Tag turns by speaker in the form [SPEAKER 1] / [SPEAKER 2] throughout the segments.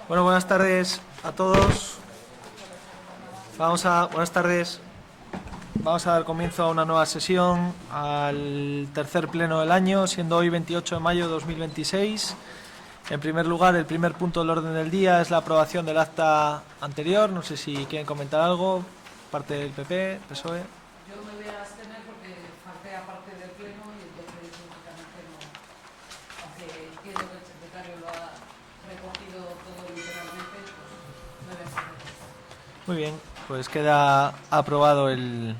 [SPEAKER 1] Bueno, buenas tardes a todos. Buenas tardes. Vamos a dar comienzo a una nueva sesión, al tercer pleno del año, siendo hoy 28 de mayo de 2026. En primer lugar, el primer punto del orden del día es la aprobación del acta anterior. No sé si quieren comentar algo, parte del PP, PSOE.
[SPEAKER 2] Yo me voy a abstener porque falté a parte del pleno y entonces lógicamente no, aunque entiendo que el secretario lo ha recogido todo literalmente, pues me voy a abstener.
[SPEAKER 1] Muy bien, pues queda aprobado el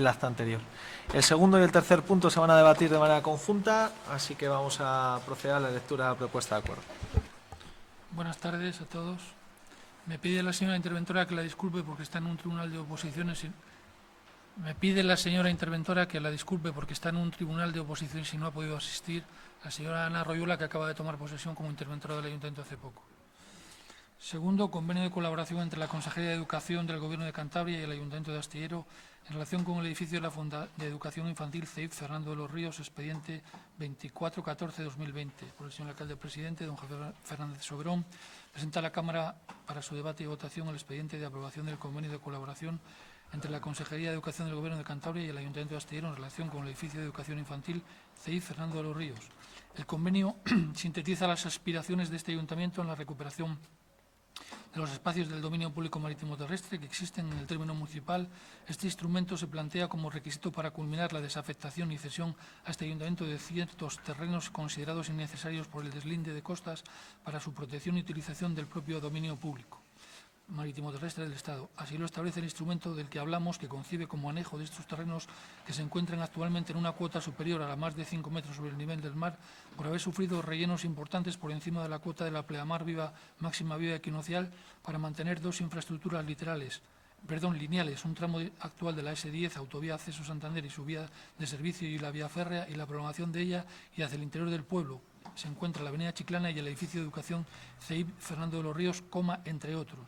[SPEAKER 1] acta anterior. El segundo y el tercer punto se van a debatir de manera conjunta, así que vamos a proceder a la lectura de la propuesta de acuerdo.
[SPEAKER 3] Buenas tardes a todos. Me pide la señora interventora que la disculpe porque está en un tribunal de oposiciones. Me pide la señora interventora que la disculpe porque está en un tribunal de oposiciones y no ha podido asistir. La señora Ana Royuela, que acaba de tomar posesión como interventora del Ayuntamiento hace poco. Segundo, convenio de colaboración entre la Consejería de Educación del Gobierno de Cantabria y el Ayuntamiento de Astillero en relación con el edificio de la Fundación de Educación Infantil CEIP Fernando de los Ríos, expediente 2414-2020. Por el señor alcalde presidente, don Javier Fernández Soberón, presenta a la Cámara para su debate y votación el expediente de aprobación del convenio de colaboración entre la Consejería de Educación del Gobierno de Cantabria y el Ayuntamiento de Astillero en relación con el edificio de Educación Infantil CEIP Fernando de los Ríos. El convenio sintetiza las aspiraciones de este ayuntamiento en la recuperación de los espacios del dominio público marítimo terrestre que existen en el término municipal. Este instrumento se plantea como requisito para culminar la desafectación y cesión a este ayuntamiento de ciertos terrenos considerados innecesarios por el deslinde de costas para su protección y utilización del propio dominio público marítimo terrestre del Estado. Así lo establece el instrumento del que hablamos, que concibe como anejo de estos terrenos que se encuentran actualmente en una cuota superior a la más de 5 metros sobre el nivel del mar, por haber sufrido rellenos importantes por encima de la cuota de la pleamar viva máxima viva equinoccial, para mantener dos infraestructuras lineales, un tramo actual de la S10, autovía Acceso Santander y su vía de servicio y la vía férrea, y la prolongación de ella y hacia el interior del pueblo. Se encuentra la avenida Chiclana y el edificio de educación CEIP Fernando de los Ríos, entre otros.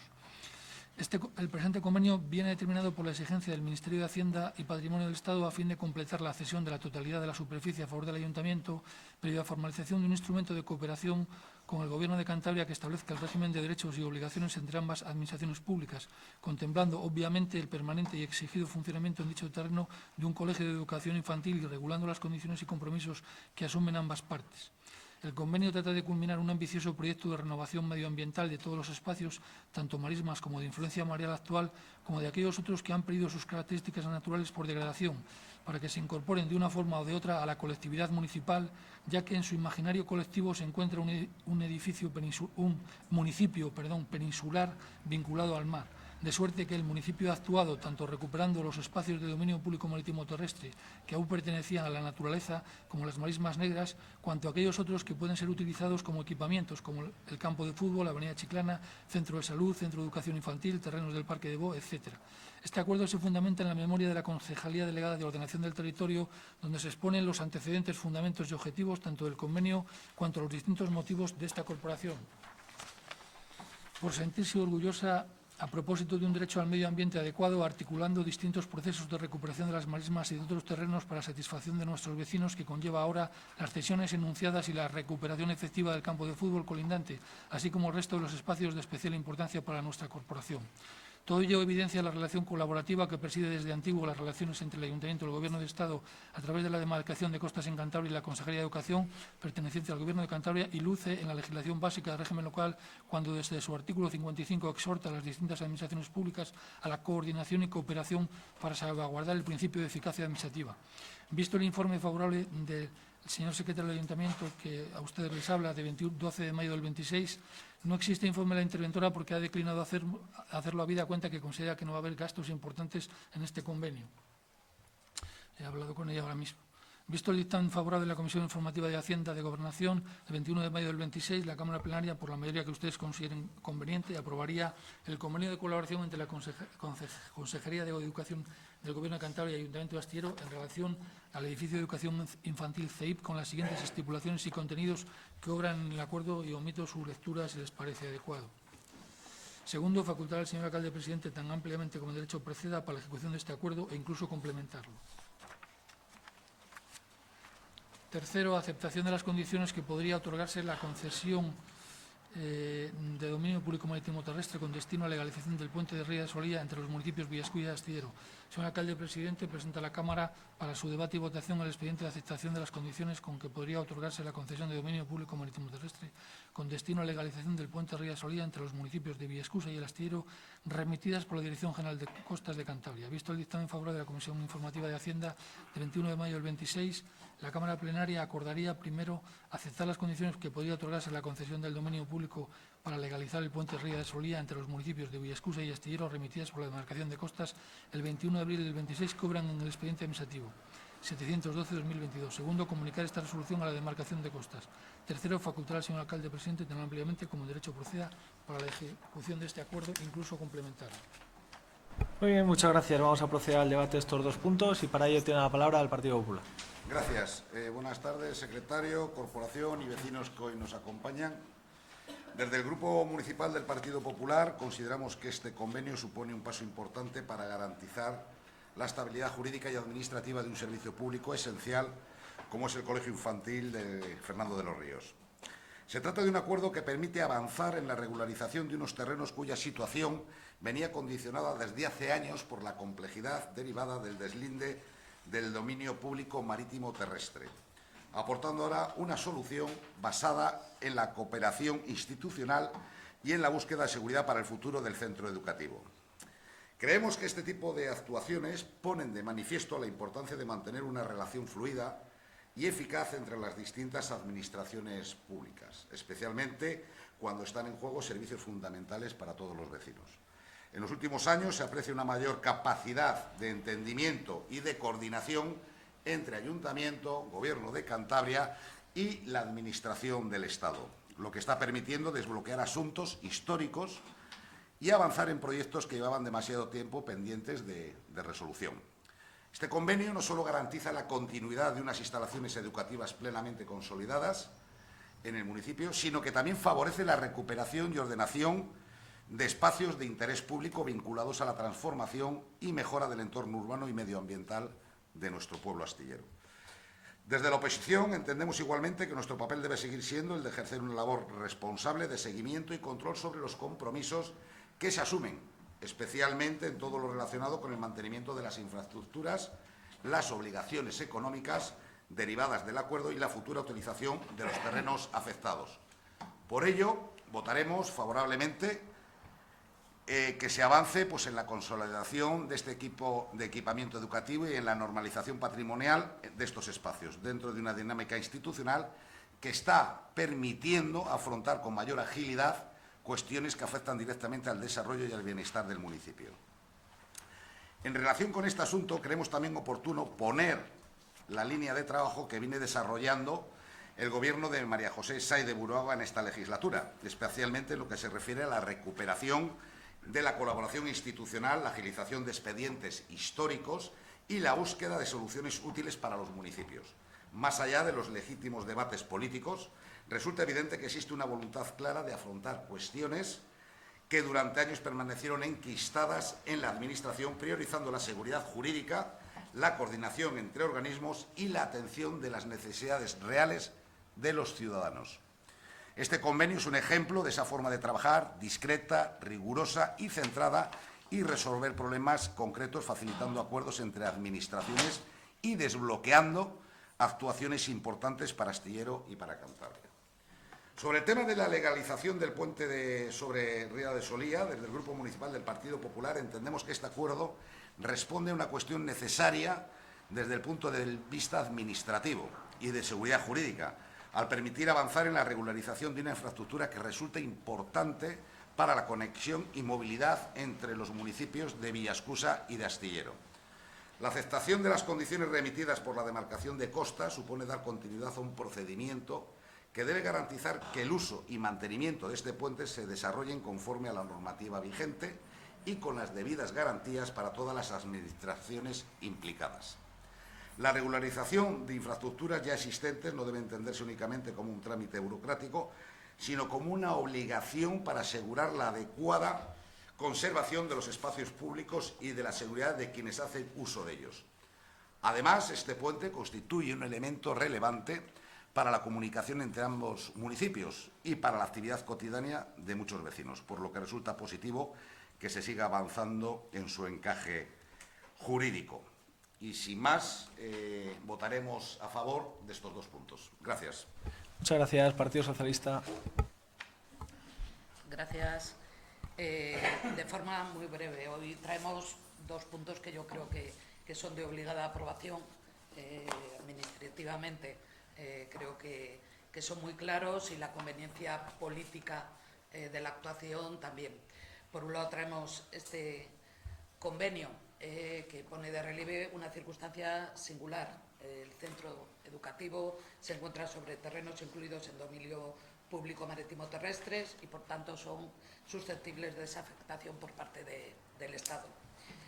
[SPEAKER 3] El presente convenio viene determinado por la exigencia del Ministerio de Hacienda y Patrimonio del Estado a fin de completar la cesión de la totalidad de la superficie a favor del Ayuntamiento, previa formalización de un instrumento de cooperación con el Gobierno de Cantabria que establezca el régimen de derechos y obligaciones entre ambas administraciones públicas, contemplando obviamente el permanente y exigido funcionamiento en dicho terreno de un colegio de educación infantil y regulando las condiciones y compromisos que asumen ambas partes. El convenio trata de culminar un ambicioso proyecto de renovación medioambiental de todos los espacios, tanto marismas como de influencia mareal actual, como de aquellos otros que han perdido sus características naturales por degradación, para que se incorporen de una forma o de otra a la colectividad municipal, ya que en su imaginario colectivo se encuentra un municipio peninsular vinculado al mar. De suerte que el municipio ha actuado tanto recuperando los espacios de dominio público marítimo terrestre que aún pertenecían a la naturaleza, como las marismas negras, cuanto aquellos otros que pueden ser utilizados como equipamientos, como el campo de fútbol, la avenida Chiclana, centro de salud, centro de educación infantil, terrenos del Parque de Bo, etc. Este acuerdo se fundamenta en la memoria de la Concejalía Delegada de Ordenación del Territorio, donde se exponen los antecedentes, fundamentos y objetivos tanto del convenio cuanto los distintos motivos de esta corporación. Por sentirse orgullosa a propósito de un derecho al medio ambiente adecuado, articulando distintos procesos de recuperación de las marismas y de otros terrenos para satisfacción de nuestros vecinos, que conlleva ahora las cesiones enunciadas y la recuperación efectiva del campo de fútbol colindante, así como el resto de los espacios de especial importancia para nuestra corporación. Todo ello evidencia la relación colaborativa que preside desde antiguo las relaciones entre el Ayuntamiento y el Gobierno de Estado a través de la demarcación de costas en Cantabria y la Consejería de Educación perteneciente al Gobierno de Cantabria, y luce en la legislación básica del régimen local cuando desde su artículo 55 exhorta a las distintas administraciones públicas a la coordinación y cooperación para salvaguardar el principio de eficacia administrativa. Visto el informe favorable del señor secretario del Ayuntamiento, que a ustedes les habla, de 12 de mayo del 26, no existe informe de la interventora porque ha declinado hacerlo habida cuenta que considera que no va a haber gastos importantes en este convenio. He hablado con ella ahora mismo. Visto el dictamen favorable de la Comisión Informativa de Hacienda de Gobernación, el 21 de mayo del 26, la Cámara Plenaria, por la mayoría que ustedes consideren conveniente, aprobaría el convenio de colaboración entre la Consejería de Educación del Gobierno de Cantabria y el Ayuntamiento de Astillero en relación al edificio de educación infantil CEIP, con las siguientes estipulaciones y contenidos que obran en el acuerdo, y omito su lectura si les parece adecuado. Segundo, facultar al señor alcalde presidente tan ampliamente como el derecho proceda para la ejecución de este acuerdo e incluso complementarlo. Tercero, aceptación de las condiciones que podría otorgarse la concesión de dominio público marítimo terrestre con destino a legalización del puente de Ría de Solía entre los municipios Villaescusa y Astillero. Señor alcalde presidente, presenta a la Cámara para su debate y votación el expediente de aceptación de las condiciones con que podría otorgarse la concesión de dominio público marítimo terrestre con destino a legalización del puente de Ría de Solía entre los municipios de Villaescusa y el Astillero, remitidas por la Dirección General de Costas de Cantabria. Visto el dictamen favorable de la Comisión Informativa de Hacienda de 21 de mayo del 26, la Cámara Plenaria acordaría primero aceptar las condiciones que podría otorgarse la concesión del dominio público para legalizar el puente Ría de Solía entre los municipios de Villaescusa y Astillero, remitidas por la Demarcación de Costas el 21 de abril del 26, que obran en el expediente administrativo 712-2022. Segundo, comunicar esta resolución a la Demarcación de Costas. Tercero, facultar al señor alcalde presidente tan ampliamente como el derecho proceda para la ejecución de este acuerdo, incluso complementar.
[SPEAKER 1] Muy bien, muchas gracias. Vamos a proceder al debate de estos dos puntos y para ello tiene la palabra el Partido Popular.
[SPEAKER 4] Gracias. Buenas tardes, secretario, corporación y vecinos que hoy nos acompañan. Desde el Grupo Municipal del Partido Popular consideramos que este convenio supone un paso importante para garantizar la estabilidad jurídica y administrativa de un servicio público esencial como es el Colegio Infantil de Fernando de los Ríos. Se trata de un acuerdo que permite avanzar en la regularización de unos terrenos cuya situación venía condicionada desde hace años por la complejidad derivada del deslinde del dominio público marítimo terrestre, aportando ahora una solución basada en la cooperación institucional y en la búsqueda de seguridad para el futuro del centro educativo. Creemos que este tipo de actuaciones ponen de manifiesto la importancia de mantener una relación fluida y eficaz entre las distintas administraciones públicas, especialmente cuando están en juego servicios fundamentales para todos los vecinos. En los últimos años se aprecia una mayor capacidad de entendimiento y de coordinación entre Ayuntamiento, Gobierno de Cantabria y la Administración del Estado, lo que está permitiendo desbloquear asuntos históricos y avanzar en proyectos que llevaban demasiado tiempo pendientes de resolución. Este convenio no solo garantiza la continuidad de unas instalaciones educativas plenamente consolidadas en el municipio, sino que también favorece la recuperación y ordenación de espacios de interés público vinculados a la transformación y mejora del entorno urbano y medioambiental de nuestro pueblo astillero. Desde la oposición entendemos igualmente que nuestro papel debe seguir siendo el de ejercer una labor responsable de seguimiento y control sobre los compromisos que se asumen, especialmente en todo lo relacionado con el mantenimiento de las infraestructuras, las obligaciones económicas derivadas del acuerdo y la futura utilización de los terrenos afectados. Por ello, votaremos favorablemente que se avance en la consolidación de este equipo de equipamiento educativo y en la normalización patrimonial de estos espacios, dentro de una dinámica institucional que está permitiendo afrontar con mayor agilidad cuestiones que afectan directamente al desarrollo y al bienestar del municipio. En relación con este asunto, creemos también oportuno poner la línea de trabajo que viene desarrollando el Gobierno de María José Sáez de Buruaga en esta legislatura, especialmente en lo que se refiere a la recuperación de la colaboración institucional, la agilización de expedientes históricos y la búsqueda de soluciones útiles para los municipios. Más allá de los legítimos debates políticos, resulta evidente que existe una voluntad clara de afrontar cuestiones que durante años permanecieron enquistadas en la Administración, priorizando la seguridad jurídica, la coordinación entre organismos y la atención de las necesidades reales de los ciudadanos. Este convenio es un ejemplo de esa forma de trabajar discreta, rigurosa y centrada y resolver problemas concretos, facilitando acuerdos entre administraciones y desbloqueando actuaciones importantes para Astillero y para Cantabria. Sobre el tema de la legalización del puente sobre Ría de Solía, desde el Grupo Municipal del Partido Popular entendemos que este acuerdo responde a una cuestión necesaria desde el punto de vista administrativo y de seguridad jurídica, al permitir avanzar en la regularización de una infraestructura que resulta importante para la conexión y movilidad entre los municipios de Villaescusa y de Astillero. La aceptación de las condiciones remitidas por la Demarcación de Costas supone dar continuidad a un procedimiento que debe garantizar que el uso y mantenimiento de este puente se desarrollen conforme a la normativa vigente y con las debidas garantías para todas las administraciones implicadas. La regularización de infraestructuras ya existentes no debe entenderse únicamente como un trámite burocrático, sino como una obligación para asegurar la adecuada conservación de los espacios públicos y de la seguridad de quienes hacen uso de ellos. Además, este puente constituye un elemento relevante para la comunicación entre ambos municipios y para la actividad cotidiana de muchos vecinos, por lo que resulta positivo que se siga avanzando en su encaje jurídico. Y sin más, votaremos a favor de estos 2 puntos. Gracias.
[SPEAKER 1] Muchas gracias, Partido Socialista.
[SPEAKER 2] Gracias. De forma muy breve, hoy traemos 2 puntos que yo creo que son de obligada aprobación administrativamente. Creo que son muy claros y la conveniencia política de la actuación también. Por un lado traemos este convenio que pone de relieve una circunstancia singular. El centro educativo se encuentra sobre terrenos incluidos en dominio público marítimo terrestres y, por tanto, son susceptibles de esa afectación por parte del Estado.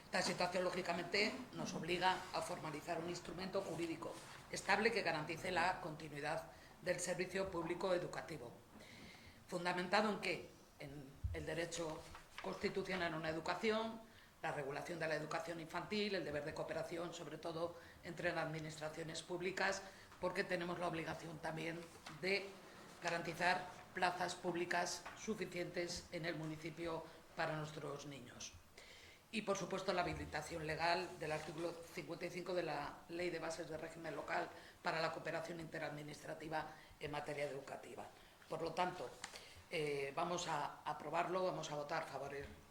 [SPEAKER 2] Esta situación, lógicamente, nos obliga a formalizar un instrumento jurídico estable que garantice la continuidad del servicio público educativo. ¿Fundamentado en qué? En el derecho constitucional a una educación, la regulación de la educación infantil, el deber de cooperación, sobre todo entre las administraciones públicas, porque tenemos la obligación también de garantizar plazas públicas suficientes en el municipio para nuestros niños. Y, por supuesto, la habilitación legal del artículo 55 de la Ley de Bases de Régimen Local para la cooperación interadministrativa en materia educativa. Por lo tanto, vamos a aprobarlo, vamos a votar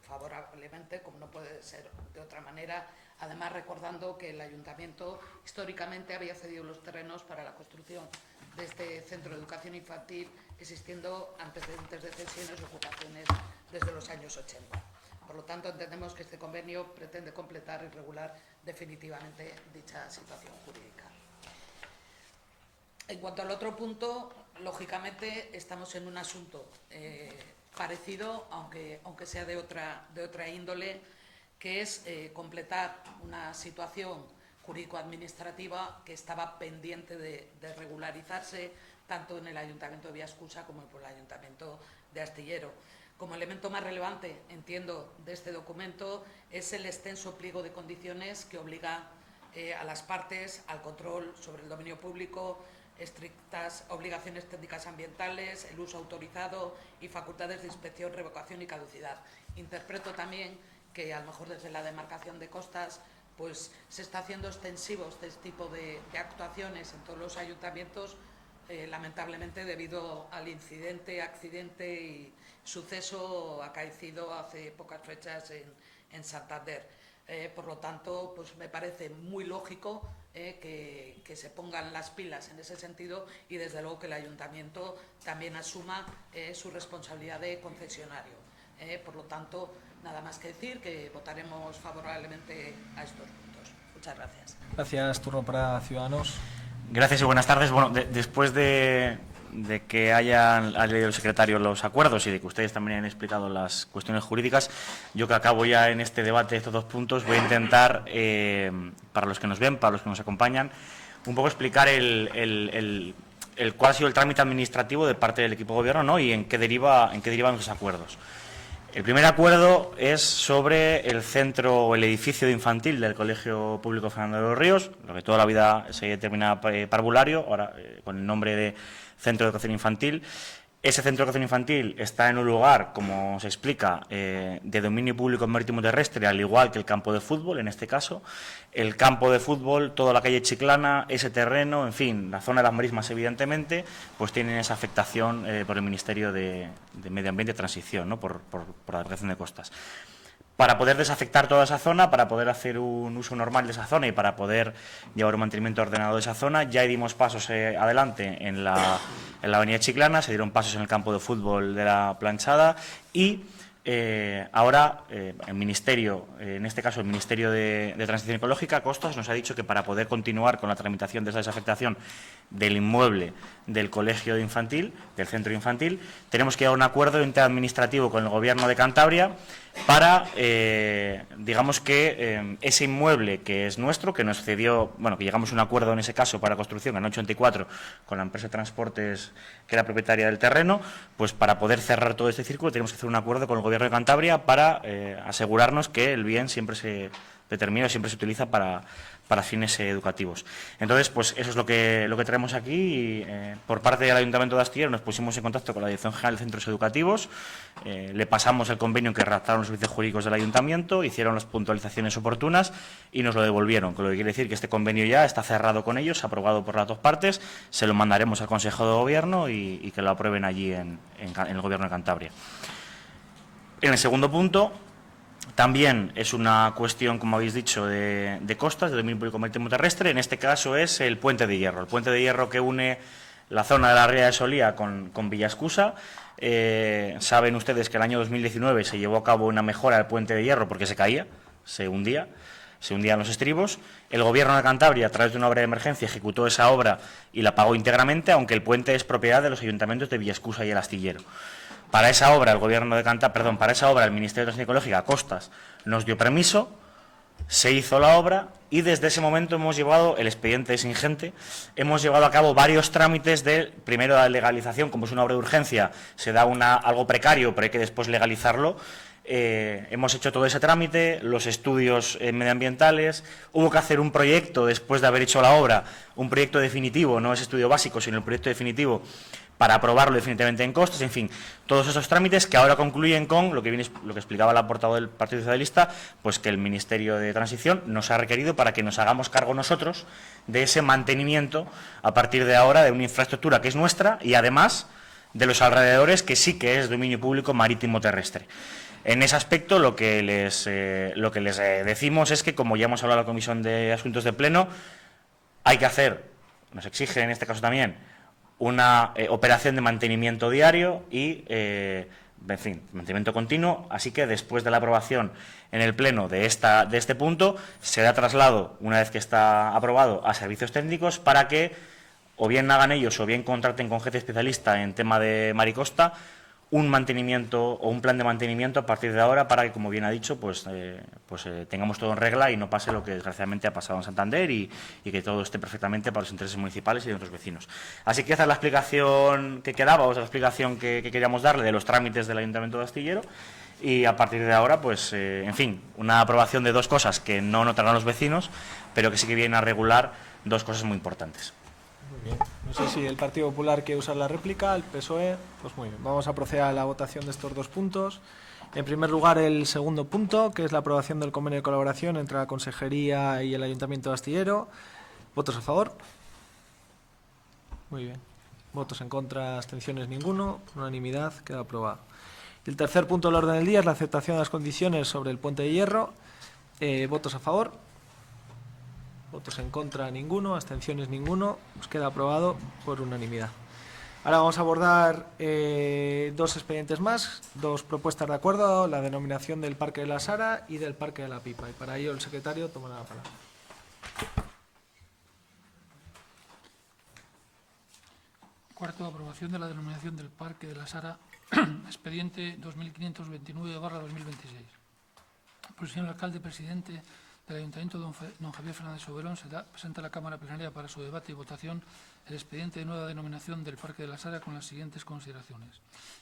[SPEAKER 2] favorablemente, como no puede ser de otra manera, además recordando que el Ayuntamiento históricamente había cedido los terrenos para la construcción de este centro de educación infantil, existiendo antecedentes de cesiones y ocupaciones desde los años 80. Por lo tanto, entendemos que este convenio pretende completar y regular definitivamente dicha situación jurídica. En cuanto al otro punto, lógicamente estamos en un asunto parecido, aunque sea de otra índole, que es completar una situación jurídico-administrativa que estaba pendiente de regularizarse tanto en el Ayuntamiento de Villaescusa como en el Ayuntamiento de Astillero. Como elemento más relevante, entiendo, de este documento es el extenso pliego de condiciones que obliga a las partes al control sobre el dominio público, estrictas obligaciones técnicas ambientales, el uso autorizado y facultades de inspección, revocación y caducidad. Interpreto también que, a lo mejor desde la demarcación de costas, pues se está haciendo extensivo este tipo de actuaciones en todos los ayuntamientos, lamentablemente debido al accidente y suceso acaecido hace pocas fechas en Santander. Por lo tanto, pues me parece muy lógico que se pongan las pilas en ese sentido y, desde luego, que el Ayuntamiento también asuma su responsabilidad de concesionario. Por lo tanto, nada más que decir que votaremos favorablemente a estos puntos. Muchas gracias.
[SPEAKER 1] Gracias. Turno para Ciudadanos.
[SPEAKER 5] Gracias y buenas tardes. Bueno, después de que ha leído el secretario los acuerdos y de que ustedes también han explicado las cuestiones jurídicas, yo que acabo ya en este debate de estos 2 puntos, voy a intentar, para los que nos ven, para los que nos acompañan, un poco explicar cuál ha sido el trámite administrativo de parte del equipo de gobierno, ¿no?, y en qué derivan esos acuerdos. El primer acuerdo es sobre el centro o el edificio de infantil del Colegio Público Fernando de los Ríos, lo que toda la vida se determina parvulario, ahora con el nombre de Centro de Educación Infantil. Ese centro de educación infantil está en un lugar, como se explica, de dominio público marítimo terrestre, al igual que el campo de fútbol, en este caso. El campo de fútbol, toda la calle Chiclana, ese terreno, en fin, la zona de las marismas, evidentemente, pues tienen esa afectación por el Ministerio de Medio Ambiente y Transición, ¿no?, por la Delegación de Costas. Para poder desafectar toda esa zona, para poder hacer un uso normal de esa zona y para poder llevar un mantenimiento ordenado de esa zona, ya dimos pasos adelante en la avenida Chiclana, se dieron pasos en el campo de fútbol de la Planchada y ahora el Ministerio, en este caso el Ministerio de Transición Ecológica, Costas, nos ha dicho que para poder continuar con la tramitación de esa desafectación del inmueble del colegio infantil, del centro infantil, tenemos que llegar a un acuerdo interadministrativo con el Gobierno de Cantabria para, digamos que ese inmueble que es nuestro, que nos cedió, bueno, que llegamos a un acuerdo en ese caso para construcción en 84 con la empresa de transportes que era propietaria del terreno, pues para poder cerrar todo este círculo tenemos que hacer un acuerdo con el Gobierno de Cantabria para asegurarnos que el bien siempre se determinado, siempre se utiliza para fines educativos. Entonces, pues eso es lo que traemos aquí y por parte del Ayuntamiento de Astillero nos pusimos en contacto con la Dirección General de Centros Educativos, le pasamos el convenio que redactaron los servicios jurídicos del Ayuntamiento, hicieron las puntualizaciones oportunas y nos lo devolvieron, con lo que quiere decir que este convenio ya está cerrado con ellos, aprobado por las dos partes, se lo mandaremos al Consejo de Gobierno y que lo aprueben allí en el Gobierno de Cantabria. En el segundo punto, también es una cuestión, como habéis dicho, de costas, de dominio público marítimo terrestre. En este caso es el Puente de Hierro. El Puente de Hierro que une la zona de la Ría de Solía con Villascusa. Saben ustedes que el año 2019 se llevó a cabo una mejora del Puente de Hierro porque se caía, se hundían los estribos. El Gobierno de Cantabria, a través de una obra de emergencia, ejecutó esa obra y la pagó íntegramente, aunque el puente es propiedad de los ayuntamientos de Villascusa y El Astillero. Para esa obra, el Ministerio de Transición Ecológica, Costas, nos dio permiso, se hizo la obra y desde ese momento hemos llevado, el expediente es ingente, hemos llevado a cabo varios trámites primero la legalización, como es una obra de urgencia, se da algo precario, pero hay que después legalizarlo. Hemos hecho todo ese trámite, los estudios medioambientales, hubo que hacer un proyecto después de haber hecho la obra, un proyecto definitivo, no es estudio básico, sino el proyecto definitivo, para aprobarlo definitivamente en costes, en fin, todos esos trámites que ahora concluyen con lo que explicaba la portavoz del Partido Socialista, pues que el Ministerio de Transición nos ha requerido para que nos hagamos cargo nosotros de ese mantenimiento a partir de ahora de una infraestructura que es nuestra y además de los alrededores que sí que es dominio público marítimo terrestre. En ese aspecto lo que les decimos es que, como ya hemos hablado en la Comisión de Asuntos de Pleno, hay que hacer, nos exige en este caso también, una operación de mantenimiento diario y, en fin, mantenimiento continuo, así que después de la aprobación en el Pleno de este punto, se da traslado, una vez que está aprobado, a servicios técnicos para que o bien hagan ellos o bien contraten con gente especialista en tema de mar y costa un mantenimiento o un plan de mantenimiento a partir de ahora para que, como bien ha dicho, tengamos todo en regla y no pase lo que desgraciadamente ha pasado en Santander y que todo esté perfectamente para los intereses municipales y de otros vecinos. Así que esa es la explicación que quedaba, o esa es la explicación que queríamos darle de los trámites del Ayuntamiento de Astillero y a partir de ahora, en fin, una aprobación de dos cosas que no notarán los vecinos, pero que sí que vienen a regular dos cosas muy importantes.
[SPEAKER 1] Muy bien. No sé si el Partido Popular quiere usar la réplica, el PSOE. Pues muy bien, vamos a proceder a la votación de estos dos puntos. En primer lugar, el segundo punto, que es la aprobación del convenio de colaboración entre la Consejería y el Ayuntamiento de Astillero. ¿Votos a favor? Muy bien. ¿Votos en contra? ¿Abstenciones? Ninguno. Por unanimidad, queda aprobado. El tercer punto del orden del día es la aceptación de las condiciones sobre el Puente de Hierro. ¿Votos a favor? Votos en contra, ninguno. Abstenciones, ninguno. Pues queda aprobado por unanimidad. Ahora vamos a abordar dos expedientes más, dos propuestas de acuerdo, la denominación del Parque de la Sara y del Parque de la Pipa. Y para ello el secretario tomará la palabra.
[SPEAKER 3] Cuarto, aprobación de la denominación del Parque de la Sara, expediente 2529/2026. Por el señor alcalde presidente del Ayuntamiento, don Javier Fernández Soberón, se presenta a la Cámara Plenaria para su debate y votación el expediente de nueva denominación del Parque de la Sara con las siguientes consideraciones.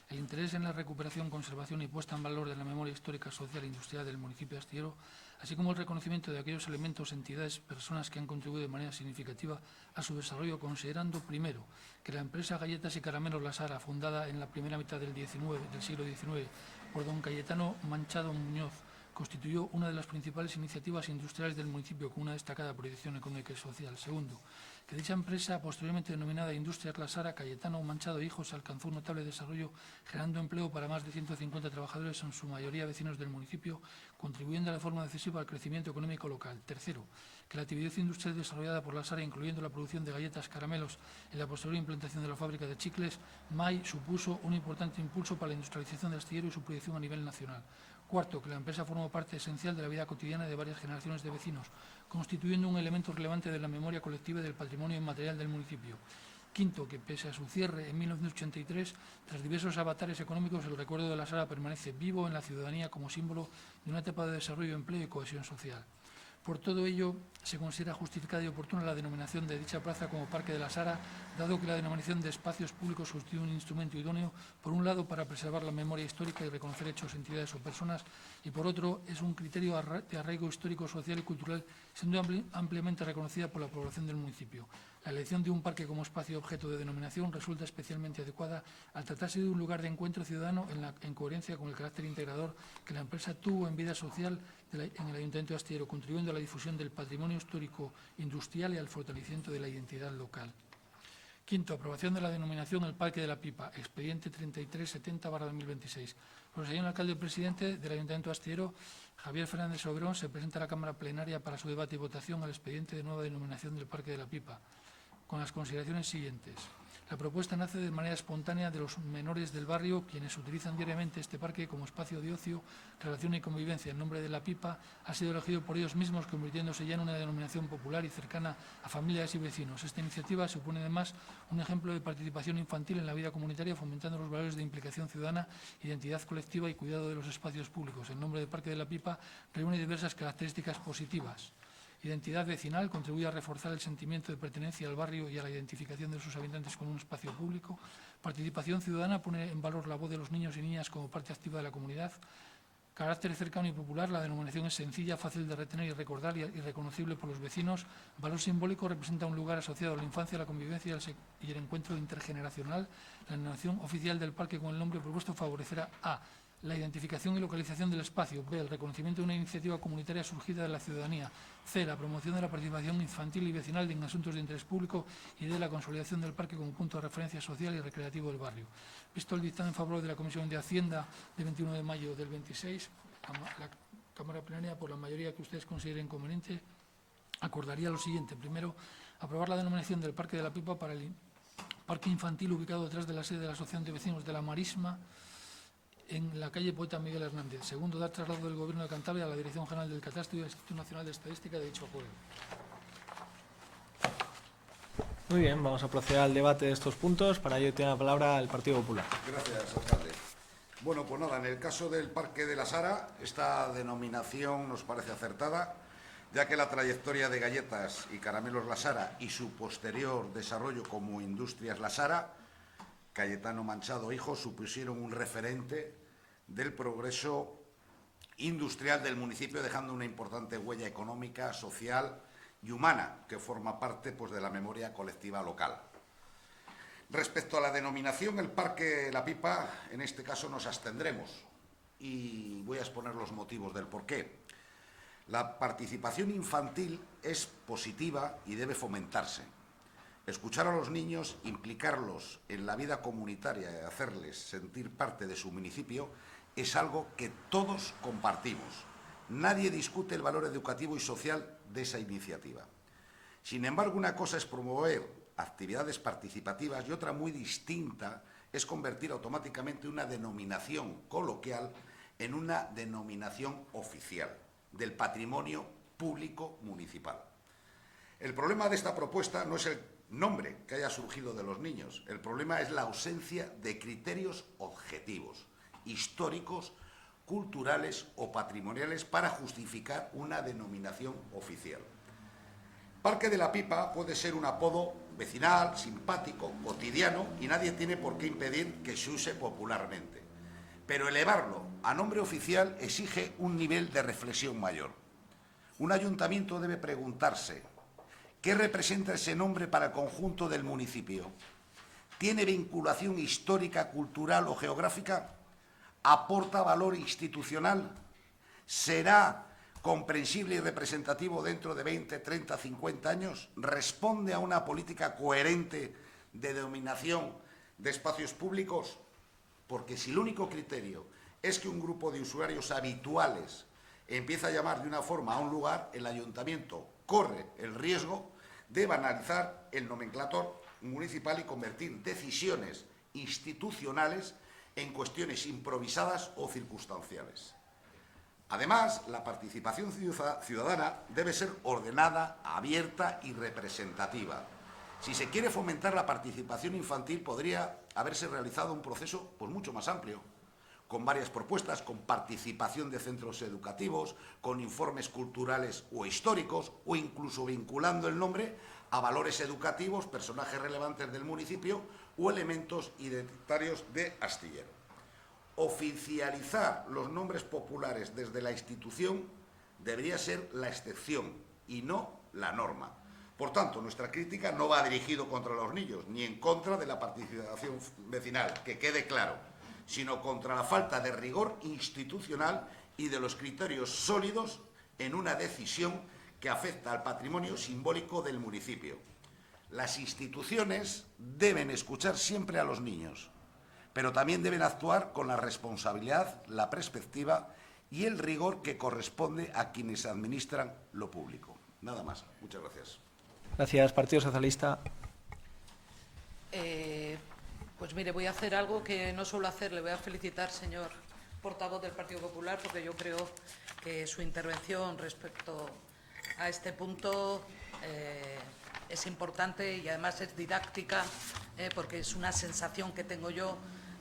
[SPEAKER 3] El interés en la recuperación, conservación y puesta en valor de la memoria histórica, social e industrial del municipio de Astillero, así como el reconocimiento de aquellos elementos, entidades, personas que han contribuido de manera significativa a su desarrollo, considerando, primero, que la empresa Galletas y Caramelos La Sara, fundada en la primera mitad del siglo XIX por don Cayetano Manchado Muñoz, constituyó una de las principales iniciativas industriales del municipio con una destacada proyección económica y social. Segundo, que dicha empresa, posteriormente denominada Industrias La Sara, Cayetano Manchado e Hijos, alcanzó un notable desarrollo, generando empleo para más de 150 trabajadores, en su mayoría vecinos del municipio, contribuyendo de forma decisiva al crecimiento económico local. Tercero, que la actividad industrial desarrollada por La Sara, incluyendo la producción de galletas, caramelos y la posterior implantación de la fábrica de chicles, MAI, supuso un importante impulso para la industrialización del astillero y su proyección a nivel nacional. Cuarto, que la empresa formó parte esencial de la vida cotidiana de varias generaciones de vecinos, constituyendo un elemento relevante de la memoria colectiva y del patrimonio inmaterial del municipio. Quinto, que pese a su cierre en 1983, tras diversos avatares económicos, el recuerdo de La Sara permanece vivo en la ciudadanía como símbolo de una etapa de desarrollo, empleo y cohesión social. Por todo ello, se considera justificada y oportuna la denominación de dicha plaza como Parque de la Sara, dado que la denominación de espacios públicos constituye un instrumento idóneo, por un lado, para preservar la memoria histórica y reconocer hechos, entidades o personas, y por otro, es un criterio de arraigo histórico, social y cultural, siendo ampliamente reconocida por la población del municipio. La elección de un parque como espacio objeto de denominación resulta especialmente adecuada al tratarse de un lugar de encuentro ciudadano en coherencia con el carácter integrador que la empresa tuvo en vida social en el Ayuntamiento de Astillero, contribuyendo a la difusión del patrimonio histórico industrial y al fortalecimiento de la identidad local. Quinto, aprobación de la denominación El Parque de la Pipa, expediente 3370/2026. Por el señor alcalde presidente del Ayuntamiento de Astillero, Javier Fernández Sobrón, se presenta a la Cámara Plenaria para su debate y votación al expediente de nueva denominación del Parque de la Pipa, con las consideraciones siguientes. La propuesta nace de manera espontánea de los menores del barrio, quienes utilizan diariamente este parque como espacio de ocio, relación y convivencia. El nombre de la Pipa ha sido elegido por ellos mismos, convirtiéndose ya en una denominación popular y cercana a familias y vecinos. Esta iniciativa supone además un ejemplo de participación infantil en la vida comunitaria, fomentando los valores de implicación ciudadana, identidad colectiva y cuidado de los espacios públicos. El nombre de Parque de la Pipa reúne diversas características positivas. Identidad vecinal, contribuye a reforzar el sentimiento de pertenencia al barrio y a la identificación de sus habitantes con un espacio público. Participación ciudadana, pone en valor la voz de los niños y niñas como parte activa de la comunidad. Carácter cercano y popular, la denominación es sencilla, fácil de retener y recordar y reconocible por los vecinos. Valor simbólico, representa un lugar asociado a la infancia, la convivencia y el encuentro intergeneracional. La denominación oficial del parque con el nombre propuesto favorecerá a la identificación y localización del espacio, b, el reconocimiento de una iniciativa comunitaria surgida de la ciudadanía, c, la promoción de la participación infantil y vecinal en asuntos de interés público y d, la consolidación del parque como punto de referencia social y recreativo del barrio. Visto el dictamen favorable de la Comisión de Hacienda de 21 de mayo del 26, la Cámara Plenaria, por la mayoría que ustedes consideren conveniente, acordaría lo siguiente. Primero, aprobar la denominación del Parque de la Pipa para el parque infantil ubicado detrás de la sede de la Asociación de Vecinos de la Marisma, en la calle Poeta Miguel Hernández. Segundo, dar traslado del Gobierno de Cantabria a la Dirección General del Catastro y al Instituto Nacional de Estadística de dicho acuerdo.
[SPEAKER 1] Muy bien, vamos a proceder al debate de estos puntos. Para ello tiene la palabra el Partido Popular.
[SPEAKER 4] Gracias, alcalde. Bueno, pues nada, en el caso del Parque de la Sara, esta denominación nos parece acertada, ya que la trayectoria de Galletas y Caramelos La Sara y su posterior desarrollo como Industrias La Sara, Cayetano Manchado hijo, supusieron un referente del progreso industrial del municipio, dejando una importante huella económica, social y humana que forma parte, pues, de la memoria colectiva local. Respecto a la denominación, el Parque La Pipa, en este caso nos abstendremos y voy a exponer los motivos del porqué. La participación infantil es positiva y debe fomentarse. Escuchar a los niños, implicarlos en la vida comunitaria y hacerles sentir parte de su municipio es algo que todos compartimos. Nadie discute el valor educativo y social de esa iniciativa. Sin embargo, una cosa es promover actividades participativas y otra muy distinta es convertir automáticamente una denominación coloquial en una denominación oficial del patrimonio público municipal. El problema de esta propuesta no es el nombre que haya surgido de los niños. El problema es la ausencia de criterios objetivos, históricos, culturales o patrimoniales para justificar una denominación oficial. Parque de la Pipa puede ser un apodo vecinal, simpático, cotidiano y nadie tiene por qué impedir que se use popularmente. Pero elevarlo a nombre oficial exige un nivel de reflexión mayor. Un ayuntamiento debe preguntarse: ¿qué representa ese nombre para el conjunto del municipio? ¿Tiene vinculación histórica, cultural o geográfica? ¿Aporta valor institucional? ¿Será comprensible y representativo dentro de 20, 30, 50 años? ¿Responde a una política coherente de dominación de espacios públicos? Porque si el único criterio es que un grupo de usuarios habituales empieza a llamar de una forma a un lugar, el ayuntamiento corre el riesgo de banalizar el nomenclator municipal y convertir decisiones institucionales en cuestiones improvisadas o circunstanciales. Además, la participación ciudadana debe ser ordenada, abierta y representativa. Si se quiere fomentar la participación infantil, podría haberse realizado un proceso, pues, mucho más amplio, con varias propuestas, con participación de centros educativos, con informes culturales o históricos, o incluso vinculando el nombre a valores educativos, personajes relevantes del municipio o elementos identitarios de Astillero. Oficializar los nombres populares desde la institución debería ser la excepción y no la norma. Por tanto, nuestra crítica no va dirigido contra los niños, ni en contra de la participación vecinal, que quede claro, sino contra la falta de rigor institucional y de los criterios sólidos en una decisión que afecta al patrimonio simbólico del municipio. Las instituciones deben escuchar siempre a los niños, pero también deben actuar con la responsabilidad, la perspectiva y el rigor que corresponde a quienes administran lo público. Nada más. Muchas gracias.
[SPEAKER 1] Gracias, Partido Socialista.
[SPEAKER 2] Pues mire, voy a hacer algo que no suelo hacer. Le voy a felicitar, señor portavoz del Partido Popular, porque yo creo que su intervención respecto a este punto es importante y además es didáctica, porque es una sensación que tengo yo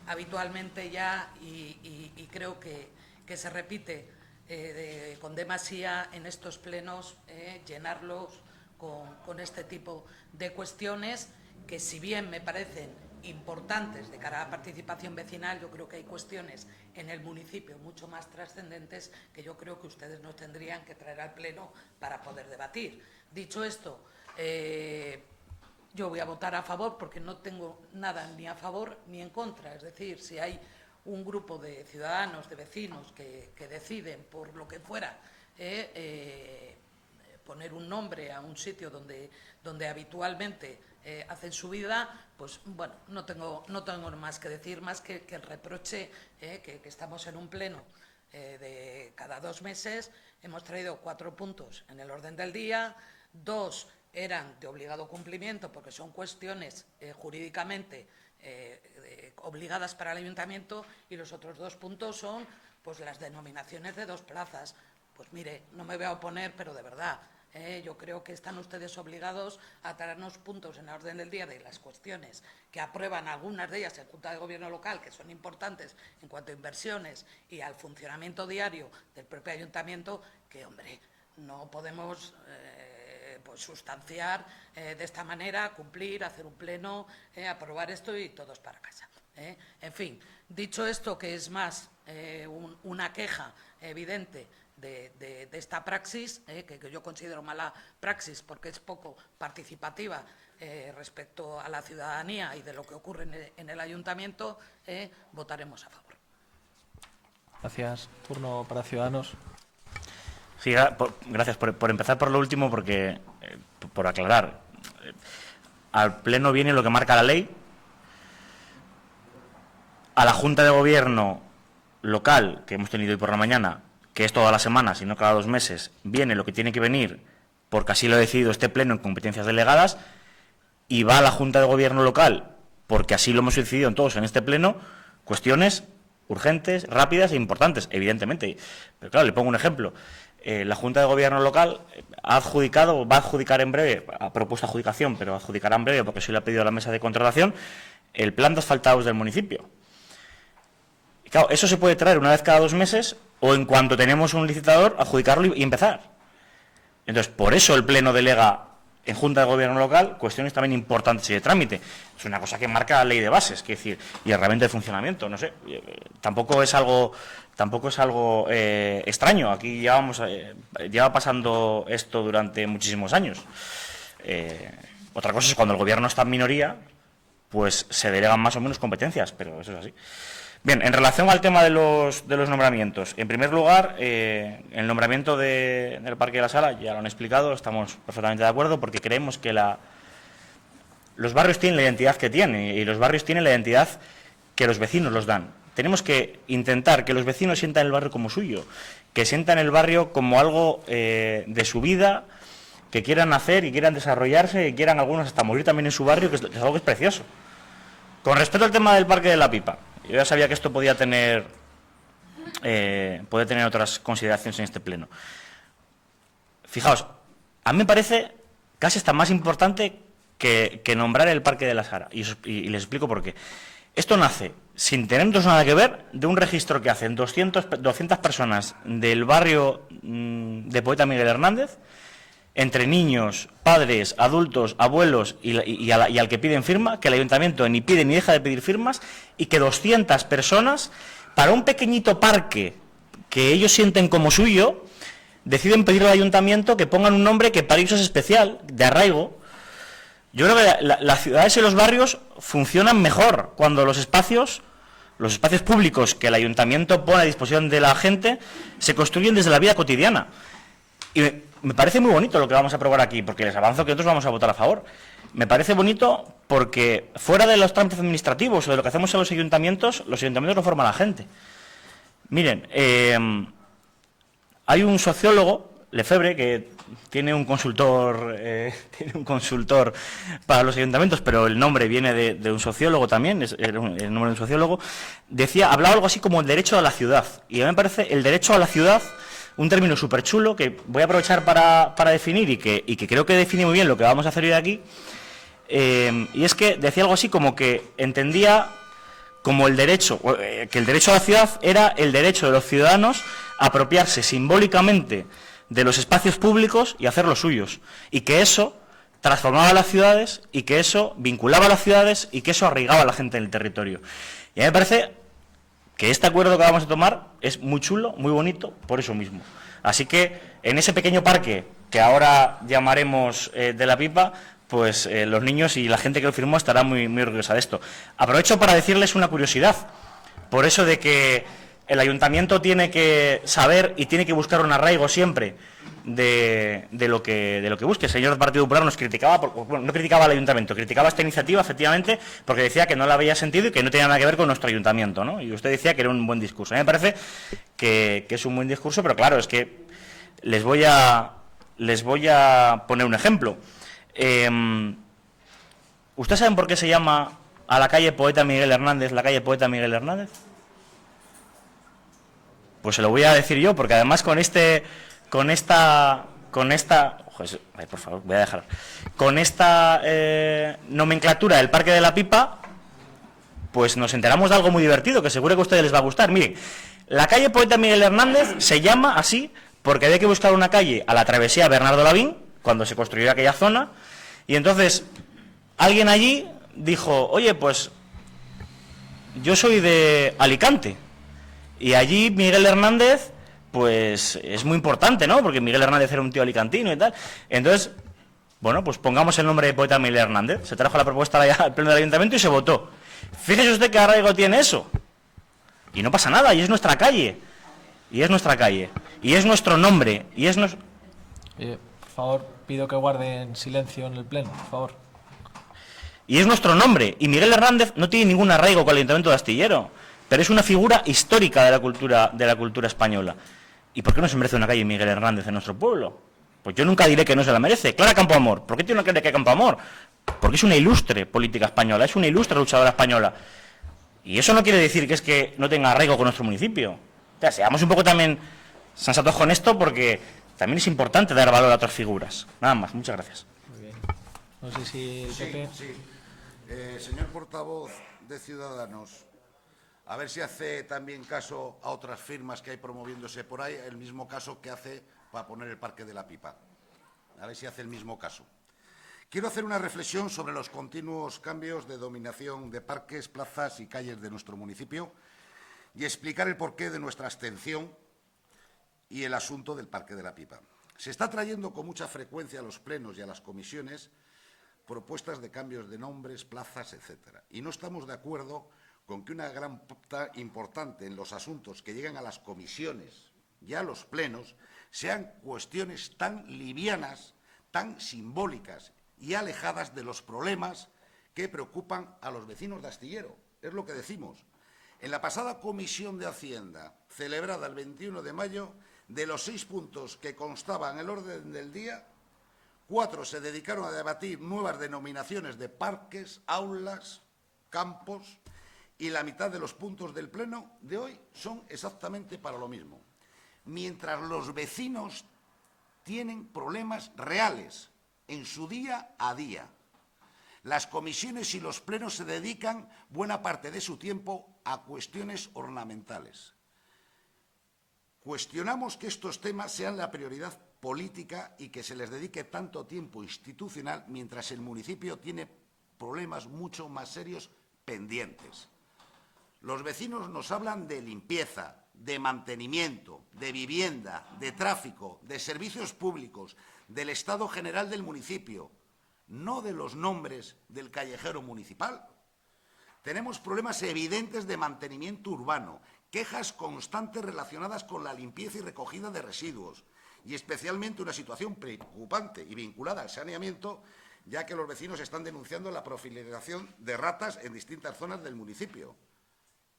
[SPEAKER 2] habitualmente ya y creo que se repite con demasía en estos plenos, llenarlos con este tipo de cuestiones que, si bien me parecen importantes de cara a la participación vecinal, yo creo que hay cuestiones en el municipio mucho más trascendentes que yo creo que ustedes nos tendrían que traer al pleno para poder debatir. Dicho esto, yo voy a votar a favor porque no tengo nada ni a favor ni en contra. Es decir, si hay un grupo de ciudadanos, de vecinos que deciden, por lo que fuera, poner un nombre a un sitio donde habitualmente hacen su vida, pues bueno, no tengo más que decir, más que el reproche que estamos en un pleno de cada 2 meses. Hemos traído 4 puntos en el orden del día, 2 eran de obligado cumplimiento porque son cuestiones jurídicamente obligadas para el ayuntamiento, y los otros 2 puntos son pues las denominaciones de 2 plazas. Pues mire, no me voy a oponer, pero de verdad, yo creo que están ustedes obligados a traernos puntos en la orden del día de las cuestiones que aprueban, algunas de ellas en Junta de Gobierno local, que son importantes en cuanto a inversiones y al funcionamiento diario del propio ayuntamiento, que, hombre, no podemos pues sustanciar de esta manera, cumplir, hacer un pleno, aprobar esto y todos para casa. En fin, dicho esto, que es más una queja evidente de esta praxis, que yo considero mala praxis porque es poco participativa respecto a la ciudadanía y de lo que ocurre en el ayuntamiento, votaremos a favor.
[SPEAKER 1] Gracias. Turno para Ciudadanos.
[SPEAKER 5] Sí, gracias. Por empezar por lo último, porque por aclarar, al Pleno viene lo que marca la ley, a la Junta de Gobierno local, que hemos tenido hoy por la mañana, que es toda la semana, sino cada 2 meses, viene lo que tiene que venir, porque así lo ha decidido este Pleno en competencias delegadas, y va a la Junta de Gobierno local, porque así lo hemos decidido en todos en este Pleno, cuestiones urgentes, rápidas e importantes, evidentemente. Pero claro, le pongo un ejemplo. La Junta de Gobierno local ha adjudicado, va a adjudicar en breve, ha propuesto adjudicación, pero adjudicará en breve, porque se le ha pedido a la mesa de contratación, el plan de asfaltados del municipio. Y claro, eso se puede traer una vez cada 2 meses, o en cuanto tenemos un licitador, adjudicarlo y empezar. Entonces, por eso el Pleno delega en Junta de Gobierno local cuestiones también importantes y de trámite. Es una cosa que marca la ley de bases, quiero decir, y el reglamento de funcionamiento. No sé, tampoco es algo extraño. Aquí lleva pasando esto durante muchísimos años. Otra cosa es cuando el Gobierno está en minoría, pues se delegan más o menos competencias, pero eso es así. Bien, en relación al tema de los nombramientos, en primer lugar, el nombramiento del Parque de la Sala, ya lo han explicado, estamos perfectamente de acuerdo, porque creemos que los barrios tienen la identidad que tienen, y los barrios tienen la identidad que los vecinos los dan. Tenemos que intentar que los vecinos sientan el barrio como suyo, que sientan el barrio como algo de su vida, que quieran hacer y quieran desarrollarse, y quieran algunos hasta morir también en su barrio, que es algo que es precioso. Con respecto al tema del Parque de la Pipa, yo ya sabía que esto podía tener otras consideraciones en este pleno. Fijaos, a mí me parece casi hasta más importante que nombrar el Parque de la Sala, y les explico por qué. Esto nace, sin tener nada que ver, de un registro que hacen 200 personas del barrio de Poeta Miguel Hernández, entre niños, padres, adultos, abuelos y al que piden firma, que el ayuntamiento ni pide ni deja de pedir firmas, y que 200 personas, para un pequeño parque que ellos sienten como suyo, deciden pedirle al ayuntamiento que pongan un nombre que para ellos es especial, de arraigo. Yo creo que las ciudades y los barrios funcionan mejor cuando los espacios públicos que el ayuntamiento pone a disposición de la gente se construyen desde la vida cotidiana. Y me parece muy bonito lo que vamos a aprobar aquí, porque les avanzo que nosotros vamos a votar a favor. Me parece bonito porque fuera de los trámites administrativos o de lo que hacemos en los ayuntamientos lo forma la gente. Miren, hay un sociólogo, Lefebvre, que tiene un consultor para los ayuntamientos, pero el nombre viene de un sociólogo también, es el nombre de un sociólogo. Hablaba algo así como el derecho a la ciudad. Y a mí me parece el derecho a la ciudad un término súper chulo que voy a aprovechar para definir y que creo que define muy bien lo que vamos a hacer hoy aquí. Y es que decía algo así como que entendía como el derecho, que el derecho a la ciudad era el derecho de los ciudadanos a apropiarse simbólicamente de los espacios públicos y hacerlos suyos. Y que eso transformaba las ciudades y que eso vinculaba a las ciudades y que eso arraigaba a la gente en el territorio. Y a mí me parece que este acuerdo que vamos a tomar es muy chulo, muy bonito, por eso mismo. Así que en ese pequeño parque que ahora llamaremos de la Pipa, pues los niños y la gente que lo firmó estará muy, muy orgullosa de esto. Aprovecho para decirles una curiosidad, por eso de que el ayuntamiento tiene que saber y tiene que buscar un arraigo siempre de lo que busque. El señor del Partido Popular nos criticaba, no criticaba al ayuntamiento, criticaba esta iniciativa, efectivamente, porque decía que no la veía sentido y que no tenía nada que ver con nuestro ayuntamiento, ¿no? Y usted decía que era un buen discurso. A mí me parece que es un buen discurso, pero claro, es que les voy a poner un ejemplo. ¿Ustedes saben por qué se llama a la calle Poeta Miguel Hernández la calle Poeta Miguel Hernández? Pues se lo voy a decir yo, porque además con esta nomenclatura del Parque de la Pipa, pues nos enteramos de algo muy divertido, que seguro que a ustedes les va a gustar. Miren, la calle Poeta Miguel Hernández se llama así porque había que buscar una calle a la travesía Bernardo Lavín, cuando se construyó aquella zona, y entonces alguien allí dijo, oye, pues yo soy de Alicante, y allí Miguel Hernández, pues es muy importante, ¿no? Porque Miguel Hernández era un tío alicantino y tal. Entonces, bueno, pues pongamos el nombre de Poeta Miguel Hernández. Se trajo la propuesta al pleno del ayuntamiento y se votó. Fíjese usted qué arraigo tiene eso. Y no pasa nada, y es nuestra calle. Y es nuestra calle. Y es nuestro nombre. Y es nuestro...
[SPEAKER 1] Por favor, pido que guarden silencio en el pleno, por favor.
[SPEAKER 5] Y es nuestro nombre. Y Miguel Hernández no tiene ningún arraigo con el ayuntamiento de Astillero, pero es una figura histórica de la cultura española. ¿Y por qué no se merece una calle Miguel Hernández en nuestro pueblo? Pues yo nunca diré que no se la merece. Clara Campoamor. ¿Por qué tiene una Clara Campoamor? Porque es una ilustre política española, es una ilustre luchadora española. Y eso no quiere decir que es que no tenga arraigo con nuestro municipio. O sea, seamos un poco también sensatos con esto, porque también es importante dar valor a otras figuras. Nada más, muchas gracias.
[SPEAKER 1] Muy bien. No sé si el PP...
[SPEAKER 4] Sí. Señor portavoz de Ciudadanos, a ver si hace también caso a otras firmas que hay promoviéndose por ahí, el mismo caso que hace para poner el Parque de la Pipa. A ver si hace el mismo caso. Quiero hacer una reflexión sobre los continuos cambios de dominación de parques, plazas y calles de nuestro municipio y explicar el porqué de nuestra abstención y el asunto del Parque de la Pipa. Se está trayendo con mucha frecuencia a los plenos y a las comisiones propuestas de cambios de nombres, plazas, etcétera. Y no estamos de acuerdo con que una gran parte importante en los asuntos que llegan a las comisiones y a los plenos sean cuestiones tan livianas, tan simbólicas y alejadas de los problemas que preocupan a los vecinos de Astillero. Es lo que decimos. En la pasada Comisión de Hacienda, celebrada el 21 de mayo, de los 6 puntos que constaban en el orden del día, 4 se dedicaron a debatir nuevas denominaciones de parques, aulas, campos, y la mitad de los puntos del pleno de hoy son exactamente para lo mismo. Mientras los vecinos tienen problemas reales en su día a día. Las comisiones y los plenos se dedican buena parte de su tiempo a cuestiones ornamentales. Cuestionamos que estos temas sean la prioridad política y que se les dedique tanto tiempo institucional mientras el municipio tiene problemas mucho más serios pendientes. Los vecinos nos hablan de limpieza, de mantenimiento, de vivienda, de tráfico, de servicios públicos, del estado general del municipio, no de los nombres del callejero municipal. Tenemos problemas evidentes de mantenimiento urbano, quejas constantes relacionadas con la limpieza y recogida de residuos, y especialmente una situación preocupante y vinculada al saneamiento, ya que los vecinos están denunciando la proliferación de ratas en distintas zonas del municipio.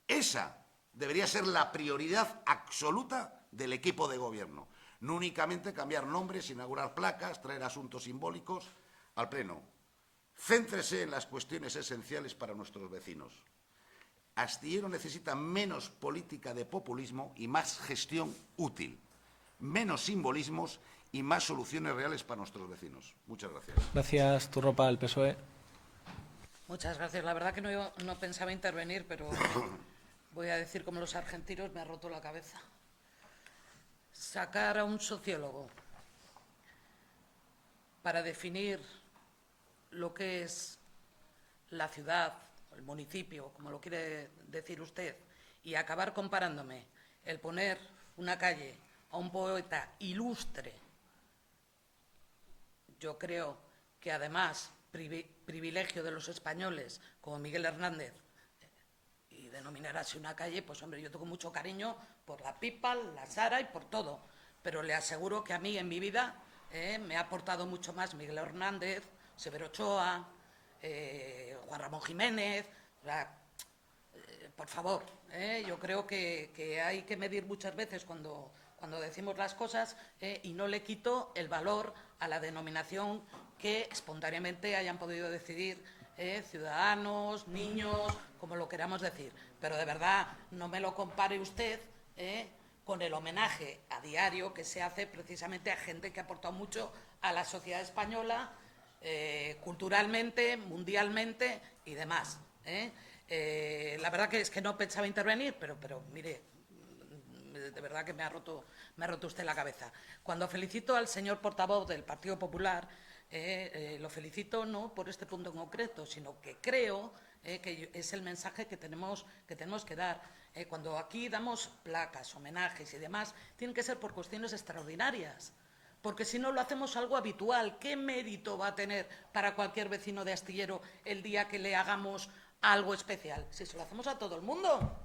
[SPEAKER 4] Esa debería ser la prioridad absoluta del equipo de gobierno, no únicamente cambiar nombres, inaugurar placas, traer asuntos simbólicos al Pleno. Céntrese en las cuestiones esenciales para nuestros vecinos. Astillero necesita menos política de populismo y más gestión útil, menos simbolismos y más soluciones reales para nuestros vecinos. Muchas gracias.
[SPEAKER 1] Gracias. Turno para el PSOE.
[SPEAKER 2] Muchas gracias. La verdad que no pensaba intervenir, pero voy a decir como los argentinos, me ha roto la cabeza. Sacar a un sociólogo para definir lo que es la ciudad, el municipio, como lo quiere decir usted, y acabar comparándome el poner una calle a un poeta ilustre, yo creo que además privilegio de los españoles, como Miguel Hernández, y denominar así una calle, pues hombre, yo tengo mucho cariño por la Pipa, la Sara y por todo, pero le aseguro que a mí en mi vida me ha aportado mucho más Miguel Hernández, Severo Ochoa, Juan Ramón Jiménez, por favor, yo creo que hay que medir muchas veces cuando decimos las cosas y no le quito el valor a la denominación que espontáneamente hayan podido decidir ciudadanos, niños, como lo queramos decir. Pero de verdad, no me lo compare usted con el homenaje a diario que se hace precisamente a gente que ha aportado mucho a la sociedad española, culturalmente, mundialmente y demás. La verdad que es que no pensaba intervenir, pero mire, de verdad que me ha roto usted la cabeza. Cuando felicito al señor portavoz del Partido Popular, lo felicito no por este punto en concreto, sino que creo que es el mensaje que tenemos que dar. Cuando aquí damos placas, homenajes y demás, tienen que ser por cuestiones extraordinarias, porque si no lo hacemos algo habitual. ¿Qué mérito va a tener para cualquier vecino de Astillero el día que le hagamos algo especial? Si se lo hacemos a todo el mundo.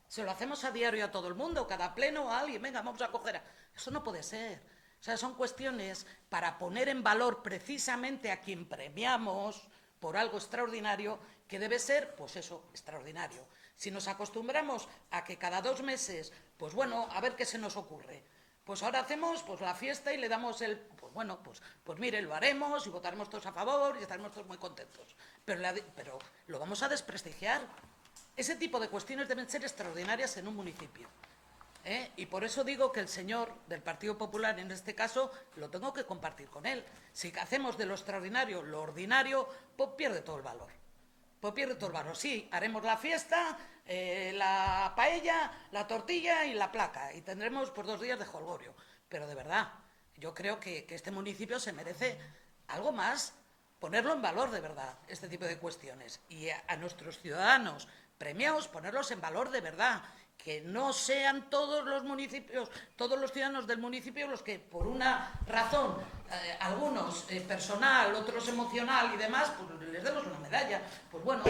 [SPEAKER 2] Se lo hacemos a diario a todo el mundo, cada pleno a alguien, venga, vamos a coger. Eso no puede ser. O sea, son cuestiones para poner en valor precisamente a quien premiamos por algo extraordinario, que debe ser, pues eso, extraordinario. Si nos acostumbramos a que cada 2 meses, pues bueno, a ver qué se nos ocurre. Pues ahora hacemos pues la fiesta y le damos el... Pues bueno, pues mire, lo haremos y votaremos todos a favor y estaremos todos muy contentos. Pero lo vamos a desprestigiar. Ese tipo de cuestiones deben ser extraordinarias en un municipio. Y por eso digo que el señor del Partido Popular, en este caso, lo tengo que compartir con él. Si hacemos de lo extraordinario lo ordinario, pues pierde todo el valor. Sí, haremos la fiesta, la paella, la tortilla y la placa, y tendremos por 2 días de jolgorio. Pero de verdad, yo creo que este municipio se merece algo más, ponerlo en valor de verdad, este tipo de cuestiones. Y a nuestros ciudadanos premiados, ponerlos en valor de verdad, que no sean todos los municipios, todos los ciudadanos del municipio los que por una razón, algunos personal, otros emocional y demás, pues les demos una medalla. Pues bueno,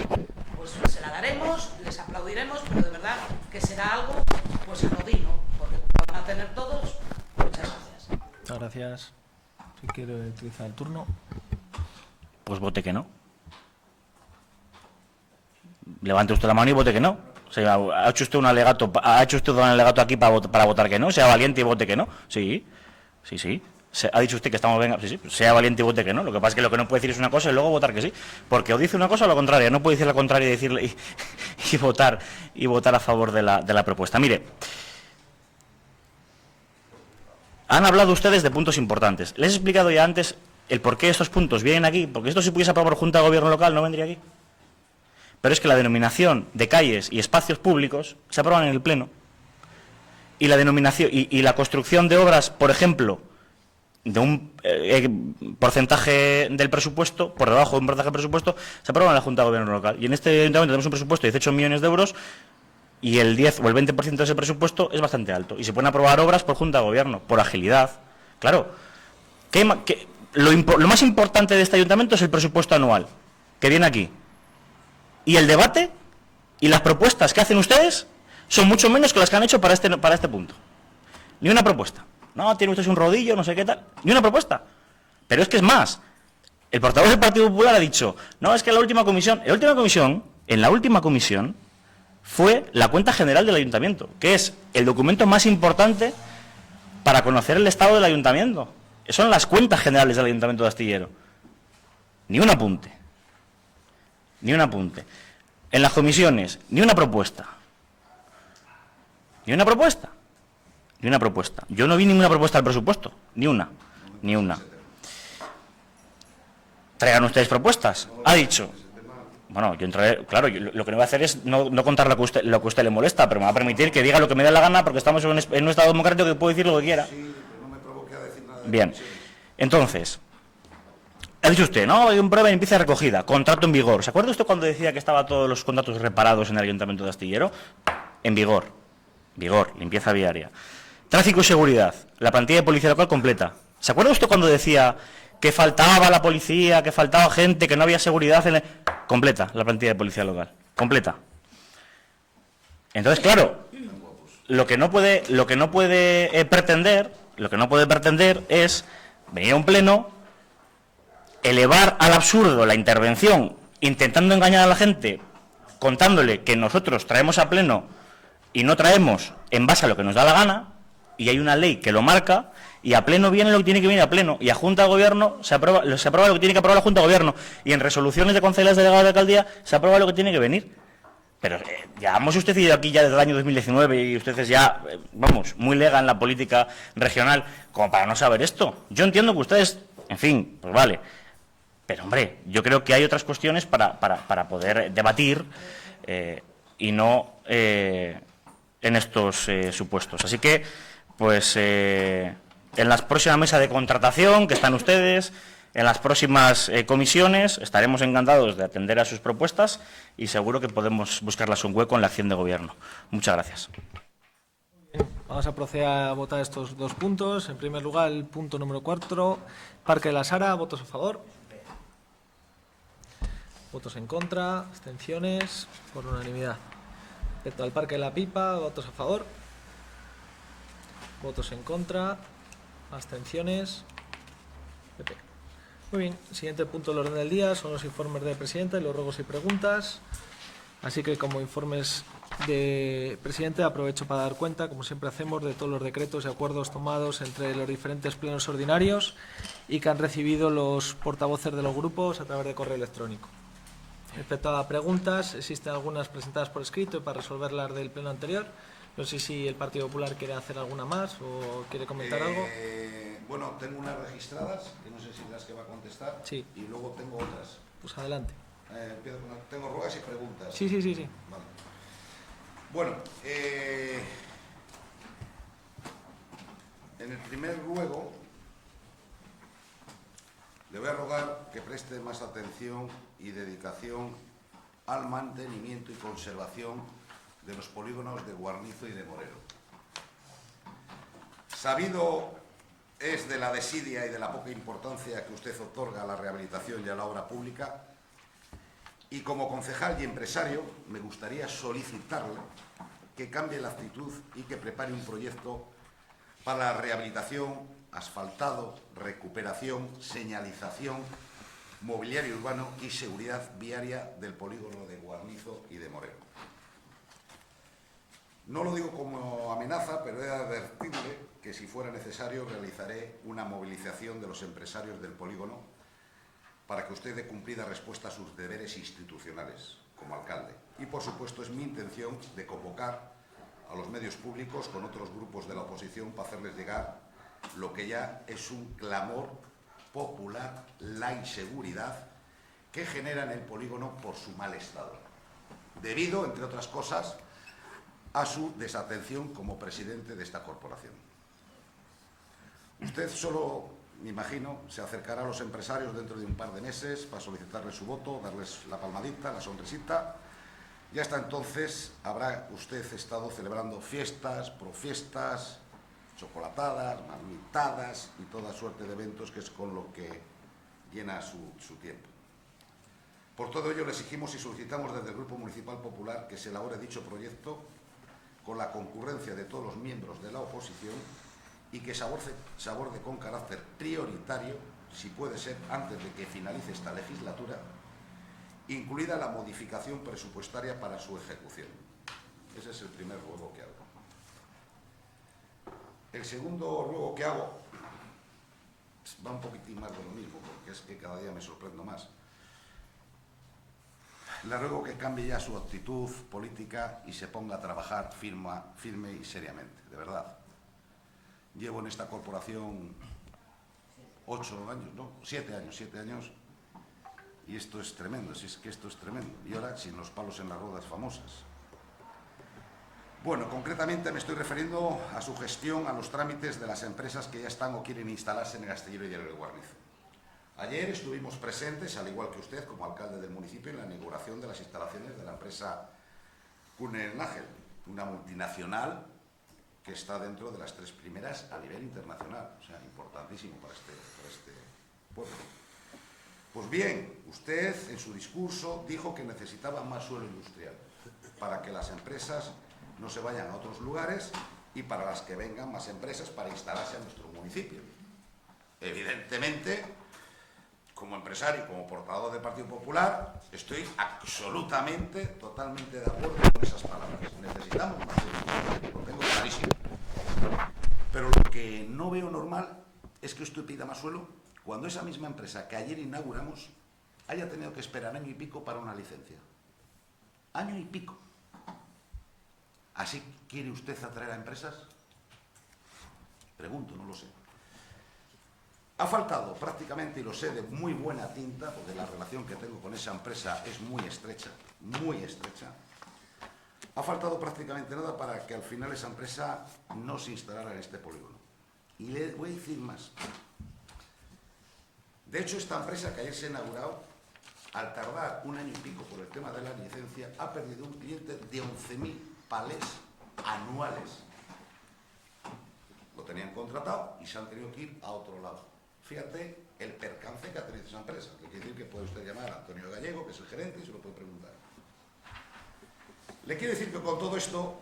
[SPEAKER 2] pues se la daremos, les aplaudiremos, pero de verdad que será algo pues anodino, porque van a tener todos. Muchas gracias.
[SPEAKER 1] Muchas gracias. Si quiere utilizar el turno.
[SPEAKER 5] Pues vote que no. Levante usted la mano y vote que no. O sea, ¿ha hecho usted un alegato aquí para votar que no? Sea valiente y vote que no. Sí. Ha dicho usted que estamos... Sí, sea valiente y vote que no. Lo que pasa es que lo que no puede decir es una cosa y luego votar que sí. Porque o dice una cosa o la contraria. No puede decir la contraria y decirle y votar a favor de la propuesta. Mire, han hablado ustedes de puntos importantes. Les he explicado ya antes el por qué estos puntos vienen aquí, porque esto si pudiese aprobar Junta de Gobierno local no vendría aquí. Pero es que la denominación de calles y espacios públicos se aprueban en el Pleno. Y la denominación y la construcción de obras, por ejemplo, de un porcentaje del presupuesto, por debajo de un porcentaje del presupuesto, se aprueba en la Junta de Gobierno local. Y en este ayuntamiento tenemos un presupuesto de 18 millones de euros y el 10 o el 20% de ese presupuesto es bastante alto. Y se pueden aprobar obras por Junta de Gobierno, por agilidad. Claro, lo más importante de este ayuntamiento es el presupuesto anual, que viene aquí. Y el debate y las propuestas que hacen ustedes son mucho menos que las que han hecho para este punto. Ni una propuesta. No, tiene usted un rodillo, no sé qué tal. Ni una propuesta. Pero es que es más. El portavoz del Partido Popular ha dicho, no, es que en la última comisión fue la cuenta general del ayuntamiento, que es el documento más importante para conocer el estado del ayuntamiento. Son las cuentas generales del Ayuntamiento de Astillero. Ni un apunte. Ni un apunte. En las comisiones, ni una propuesta. Ni una propuesta. Ni una propuesta. Yo no vi ninguna propuesta del presupuesto. Ni una. Ni una. Traigan ustedes propuestas. Ha dicho. Bueno, yo entraré. Claro, lo que no voy a hacer es no contar lo que a usted le molesta, pero me va a permitir que diga lo que me dé la gana, porque estamos en un Estado democrático que puedo decir lo que quiera. Bien. Entonces, ha dicho usted, ¿no? Hay un prueba y empieza recogida. Contrato en vigor. ¿Se acuerda usted cuando decía que estaban todos los contratos reparados en el Ayuntamiento de Astillero? En vigor. Vigor. Limpieza viaria. Tráfico y seguridad. La plantilla de policía local completa. ¿Se acuerda usted cuando decía que faltaba la policía, que faltaba gente, que no había seguridad en completa la plantilla de policía local? Completa. Entonces, claro, lo que no puede pretender es venir a un pleno, elevar al absurdo la intervención, intentando engañar a la gente, contándole que nosotros traemos a pleno y no traemos en base a lo que nos da la gana, y hay una ley que lo marca, y a pleno viene lo que tiene que venir a pleno, y a Junta de Gobierno se aprueba lo que tiene que aprobar la Junta de Gobierno, y en resoluciones de concejales delegados de alcaldía se aprueba lo que tiene que venir. Pero llevamos usted y yo aquí ya desde el año 2019 y ustedes ya, vamos, muy lega en la política regional como para no saber esto. Yo entiendo que ustedes, en fin, pues vale. Pero, hombre, yo creo que hay otras cuestiones para poder debatir y no en estos supuestos. Así que, pues, en las próximas mesas de contratación que están ustedes, en las próximas comisiones, estaremos encantados de atender a sus propuestas y seguro que podemos buscarlas un hueco en la acción de gobierno. Muchas gracias.
[SPEAKER 1] Vamos a proceder a votar estos dos puntos. En primer lugar, el punto número 4, Parque de la Sara. ¿Votos a favor? ¿Votos en contra? ¿Abstenciones? Por unanimidad. Respecto al Parque de la Pipa, ¿votos a favor? ¿Votos en contra? ¿Abstenciones? PP. Muy bien, siguiente punto del orden del día son los informes de presidente, los ruegos y preguntas. Así que como informes de presidente aprovecho para dar cuenta, como siempre hacemos, de todos los decretos y acuerdos tomados entre los diferentes plenos ordinarios y que han recibido los portavoces de los grupos a través de correo electrónico. Respecto a preguntas, existen algunas presentadas por escrito y para resolverlas del pleno anterior. No sé si el Partido Popular quiere hacer alguna más o quiere comentar algo.
[SPEAKER 4] Bueno, tengo unas registradas, que no sé si las que va a contestar,
[SPEAKER 1] sí.
[SPEAKER 4] Y luego tengo otras.
[SPEAKER 1] Pues adelante.
[SPEAKER 4] Tengo ruegas y preguntas.
[SPEAKER 1] Sí.
[SPEAKER 4] Vale. Bueno, en el primer ruego le voy a rogar que preste más atención y dedicación al mantenimiento y conservación de los polígonos de Guarnizo y de Morero. Sabido es de la desidia y de la poca importancia que usted otorga a la rehabilitación y a la obra pública, y como concejal y empresario me gustaría solicitarle que cambie la actitud y que prepare un proyecto para la rehabilitación, asfaltado, recuperación, señalización, mobiliario urbano y seguridad viaria del polígono de Guarnizo y de Morero. No lo digo como amenaza, pero he de advertirle que si fuera necesario realizaré una movilización de los empresarios del polígono para que usted dé cumplida respuesta a sus deberes institucionales como alcalde. Y, por supuesto, es mi intención de convocar a los medios públicos con otros grupos de la oposición para hacerles llegar lo que ya es un clamor popular la inseguridad que genera en el polígono por su mal estado, debido, entre otras cosas, a su desatención como presidente de esta corporación. Usted solo, me imagino, se acercará a los empresarios dentro de un par de meses para solicitarles su voto, darles la palmadita, la sonrisita. Y hasta entonces habrá usted estado celebrando fiestas, profiestas, chocolatadas, marmitadas y toda suerte de eventos, que es con lo que llena su tiempo. Por todo ello, le exigimos y solicitamos desde el Grupo Municipal Popular que se elabore dicho proyecto con la concurrencia de todos los miembros de la oposición y que se aborde con carácter prioritario, si puede ser antes de que finalice esta legislatura, incluida la modificación presupuestaria para su ejecución. Ese es el primer ruego que hago. El segundo ruego que hago va un poquitín más de lo mismo, porque es que cada día me sorprendo más. Le ruego que cambie ya su actitud política y se ponga a trabajar firme y seriamente, de verdad. Llevo en esta corporación 8 años, ¿no? 7 años, y esto es tremendo, si es que esto es tremendo. Y ahora sin los palos en las ruedas famosas. Bueno, concretamente me estoy refiriendo a su gestión, a los trámites de las empresas que ya están o quieren instalarse en el Astillero y el Guarnizo. Ayer estuvimos presentes, al igual que usted, como alcalde del municipio, en la inauguración de las instalaciones de la empresa Kuehne+Nagel, una multinacional que está dentro de las 3 primeras a nivel internacional, o sea, importantísimo para este pueblo. Pues bien, usted en su discurso dijo que necesitaba más suelo industrial para que las empresas no se vayan a otros lugares y para las que vengan más empresas para instalarse en nuestro municipio. Evidentemente, como empresario y como portador del Partido Popular, estoy absolutamente, totalmente de acuerdo con esas palabras. Necesitamos más suelo, lo tengo clarísimo. Pero lo que no veo normal es que usted pida más suelo cuando esa misma empresa que ayer inauguramos haya tenido que esperar año y pico para una licencia. Año y pico. ¿Así quiere usted atraer a empresas? Pregunto, no lo sé. Ha faltado prácticamente, y lo sé de muy buena tinta, porque la relación que tengo con esa empresa es muy estrecha, ha faltado prácticamente nada para que al final esa empresa no se instalara en este polígono. Y le voy a decir más. De hecho, esta empresa que ayer se ha inaugurado, al tardar un año y pico por el tema de la licencia, ha perdido un cliente de 11.000 palés anuales. Lo tenían contratado y se han tenido que ir a otro lado. Fíjate el percance que ha tenido esa empresa. Quiere decir que puede usted llamar a Antonio Gallego, que es el gerente, y se lo puede preguntar. Le quiero decir que con todo esto,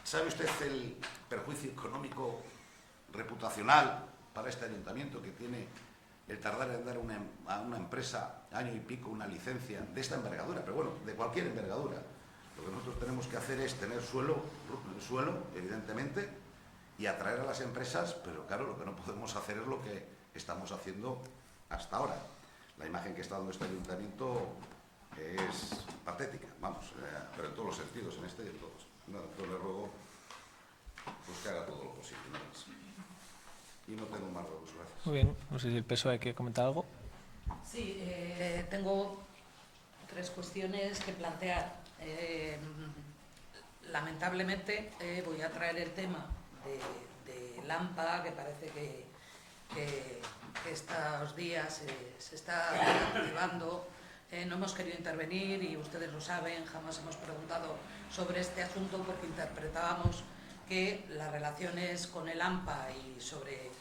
[SPEAKER 4] ¿sabe usted el perjuicio económico reputacional para este ayuntamiento que tiene el tardar en dar a una empresa año y pico una licencia de esta envergadura? Pero bueno, de cualquier envergadura. Lo que nosotros tenemos que hacer es tener suelo, evidentemente, y atraer a las empresas, pero claro, lo que no podemos hacer es lo que estamos haciendo hasta ahora. La imagen que está dando este ayuntamiento es patética, vamos, pero en todos los sentidos, en este y en todos. No, yo le ruego pues, que haga todo lo posible, nada más. Y no tengo más ruegos, gracias.
[SPEAKER 1] Muy bien, no sé si el PSOE quiere comentar algo.
[SPEAKER 2] Sí, tengo 3 cuestiones que plantear. Lamentablemente voy a traer el tema de Lampa, que parece que estos días se está activando. No hemos querido intervenir y ustedes lo saben, jamás hemos preguntado sobre este asunto porque interpretábamos que las relaciones con el AMPA y sobre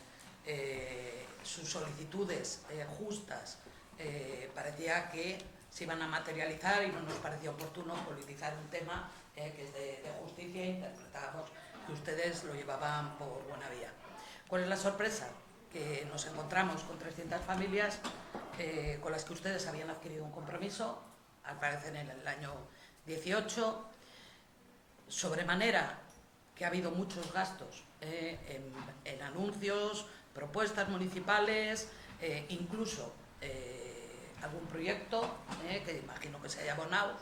[SPEAKER 2] sus solicitudes justas parecía que se iban a materializar y no nos parecía oportuno politizar un tema que es de justicia e interpretábamos que ustedes lo llevaban por buena vía. ¿Cuál es la sorpresa? Que nos encontramos con 300 familias con las que ustedes habían adquirido un compromiso, al parecer en el año 18, sobremanera que ha habido muchos gastos en anuncios, propuestas municipales, incluso algún proyecto que imagino que se haya abonado,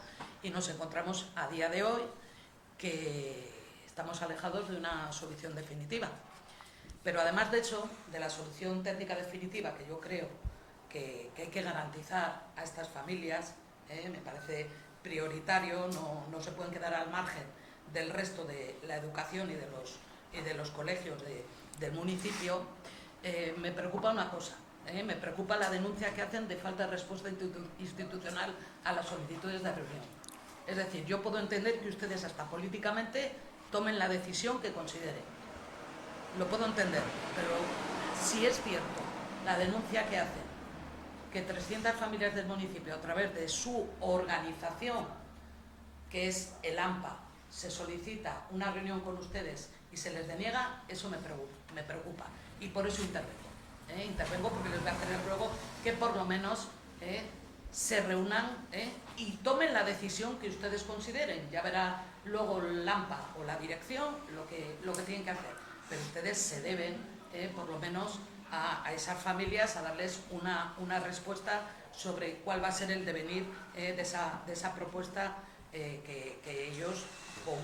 [SPEAKER 2] y nos encontramos a día de hoy que estamos alejados de una solución definitiva. Pero además de eso, de la solución técnica definitiva que yo creo que hay que garantizar a estas familias, me parece prioritario, no se pueden quedar al margen del resto de la educación y de los colegios del municipio. Me preocupa una cosa, me preocupa la denuncia que hacen de falta de respuesta institucional a las solicitudes de reunión. Es decir, yo puedo entender que ustedes hasta políticamente tomen la decisión que consideren. Lo puedo entender, pero si es cierto la denuncia que hacen, que 300 familias del municipio, a través de su organización, que es el AMPA, se solicita una reunión con ustedes y se les deniega, eso me preocupa. Y por eso intervengo. Intervengo porque les voy a hacer el ruego que por lo menos se reúnan y tomen la decisión que ustedes consideren. Ya verá luego el AMPA o la dirección lo que tienen que hacer. Pero ustedes se deben, por lo menos, a esas familias a darles una respuesta sobre cuál va a ser el devenir de esa propuesta que ellos con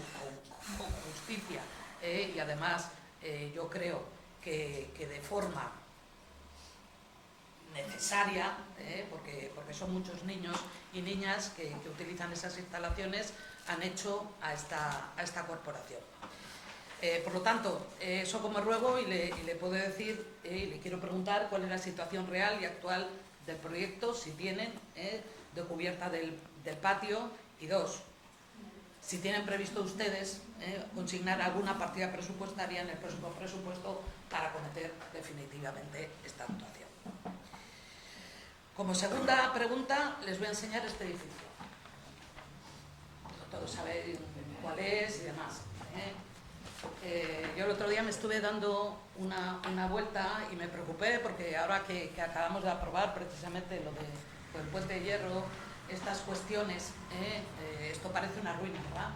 [SPEAKER 2] justicia y además yo creo que de forma necesaria, porque son muchos niños y niñas que utilizan esas instalaciones, han hecho a esta corporación. Por lo tanto, eso como ruego y le puedo decir, le quiero preguntar cuál es la situación real y actual del proyecto, si tienen de cubierta del patio, y dos, si tienen previsto ustedes consignar alguna partida presupuestaria en el próximo presupuesto para acometer definitivamente esta actuación. Como segunda pregunta, les voy a enseñar este edificio. Todos sabéis cuál es y demás. Yo el otro día me estuve dando una vuelta y me preocupé porque ahora que acabamos de aprobar precisamente lo del puente de hierro, estas cuestiones, esto parece una ruina, ¿verdad?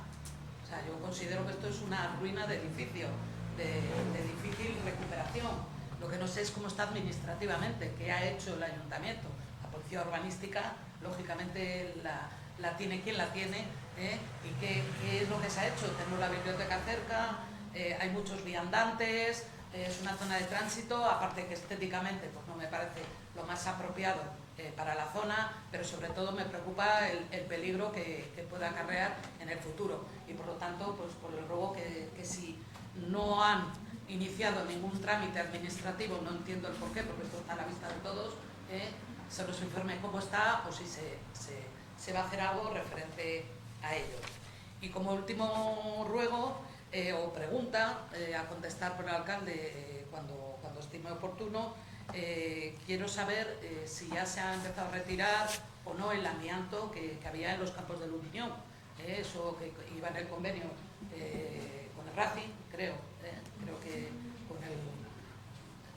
[SPEAKER 2] O sea, yo considero que esto es una ruina de edificio, de difícil recuperación. Lo que no sé es cómo está administrativamente, qué ha hecho el ayuntamiento. La policía urbanística, lógicamente, la tiene quien la tiene, y qué es lo que se ha hecho. Tenemos la biblioteca cerca, hay muchos viandantes, es una zona de tránsito, aparte que estéticamente pues no me parece lo más apropiado para la zona, pero sobre todo me preocupa el peligro que pueda acarrear en el futuro. Y por lo tanto, pues por el ruego que si no han iniciado ningún trámite administrativo, no entiendo el porqué, porque esto está a la vista de todos, se nos informe cómo está o si se va a hacer algo referente a ello. Y como último ruego o pregunta a contestar por el alcalde cuando estime oportuno, quiero saber si ya se ha empezado a retirar o no el amianto que había en los campos del Unión. Eso que iba en el convenio con el Racing, creo que con el,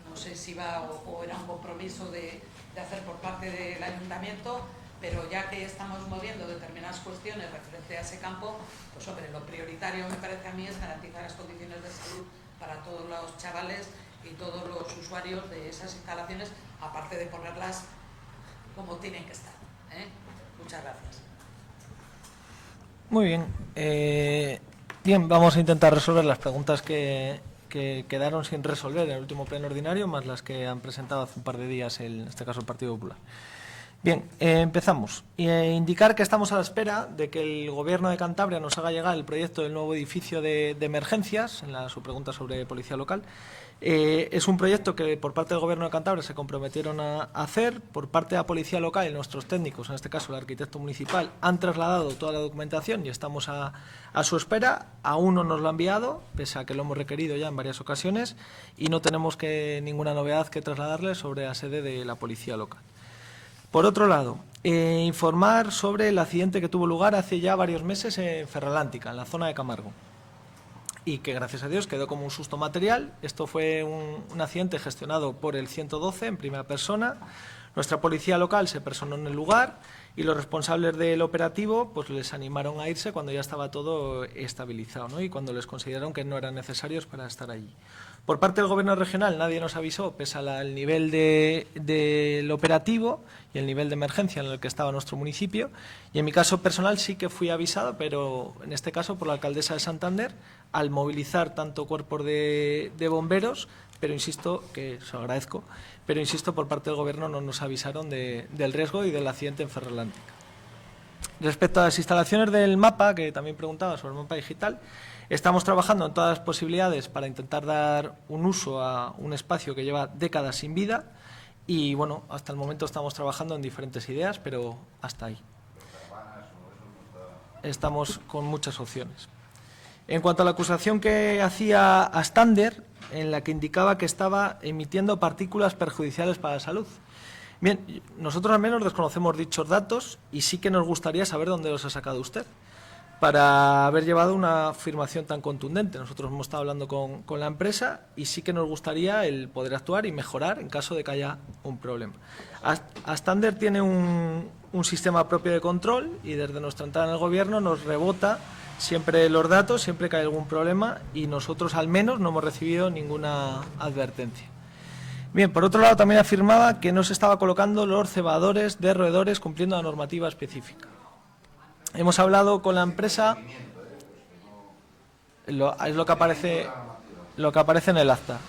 [SPEAKER 2] no sé si iba o era un compromiso de hacer por parte del ayuntamiento, pero ya que estamos moviendo determinadas cuestiones referente a ese campo, pues hombre, lo prioritario me parece a mí es garantizar las condiciones de salud para todos los chavales y todos los usuarios de esas instalaciones, aparte de ponerlas como tienen que estar. Muchas gracias.
[SPEAKER 1] Muy bien. Bien, vamos a intentar resolver las preguntas que quedaron sin resolver en el último pleno ordinario, más las que han presentado hace un par de días, en este caso el Partido Popular. Bien, empezamos. Indicar que estamos a la espera de que el Gobierno de Cantabria nos haga llegar el proyecto del nuevo edificio de emergencias, en su pregunta sobre policía local. Es un proyecto que por parte del Gobierno de Cantabria se comprometieron a hacer. Por parte de la policía local y nuestros técnicos, en este caso el arquitecto municipal, han trasladado toda la documentación y estamos a su espera. Aún no nos lo ha enviado, pese a que lo hemos requerido ya en varias ocasiones, y no tenemos ninguna novedad que trasladarles sobre la sede de la policía local. Por otro lado, informar sobre el accidente que tuvo lugar hace ya varios meses en Ferrolántica, en la zona de Camargo, y que gracias a Dios quedó como un susto material. Esto fue un accidente gestionado por el 112 en primera persona. Nuestra policía local se personó en el lugar y los responsables del operativo pues les animaron a irse cuando ya estaba todo estabilizado, ¿no? Y cuando les consideraron que no eran necesarios para estar allí. Por parte del Gobierno regional nadie nos avisó, pese al nivel del operativo y el nivel de emergencia en el que estaba nuestro municipio. Y en mi caso personal sí que fui avisado, pero en este caso por la alcaldesa de Santander, al movilizar tanto cuerpos de bomberos, pero insisto, que os agradezco, pero insisto, por parte del Gobierno no nos avisaron del riesgo y del accidente en Ferroatlántica. Respecto a las instalaciones del mapa, que también preguntaba sobre el mapa digital, estamos trabajando en todas las posibilidades para intentar dar un uso a un espacio que lleva décadas sin vida y, bueno, hasta el momento estamos trabajando en diferentes ideas, pero hasta ahí. Estamos con muchas opciones. En cuanto a la acusación que hacía Astander, en la que indicaba que estaba emitiendo partículas perjudiciales para la salud. Bien, nosotros al menos desconocemos dichos datos y sí que nos gustaría saber dónde los ha sacado usted para haber llevado una afirmación tan contundente. Nosotros hemos estado hablando con la empresa y sí que nos gustaría el poder actuar y mejorar en caso de que haya un problema. Astander tiene un sistema propio de control y desde nuestra entrada en el Gobierno nos rebota siempre los datos, siempre que hay algún problema y nosotros al menos no hemos recibido ninguna advertencia. Bien, por otro lado también afirmaba que no se estaba colocando los cebadores de roedores cumpliendo la normativa específica. Hemos hablado con la empresa, es lo que aparece en el acta.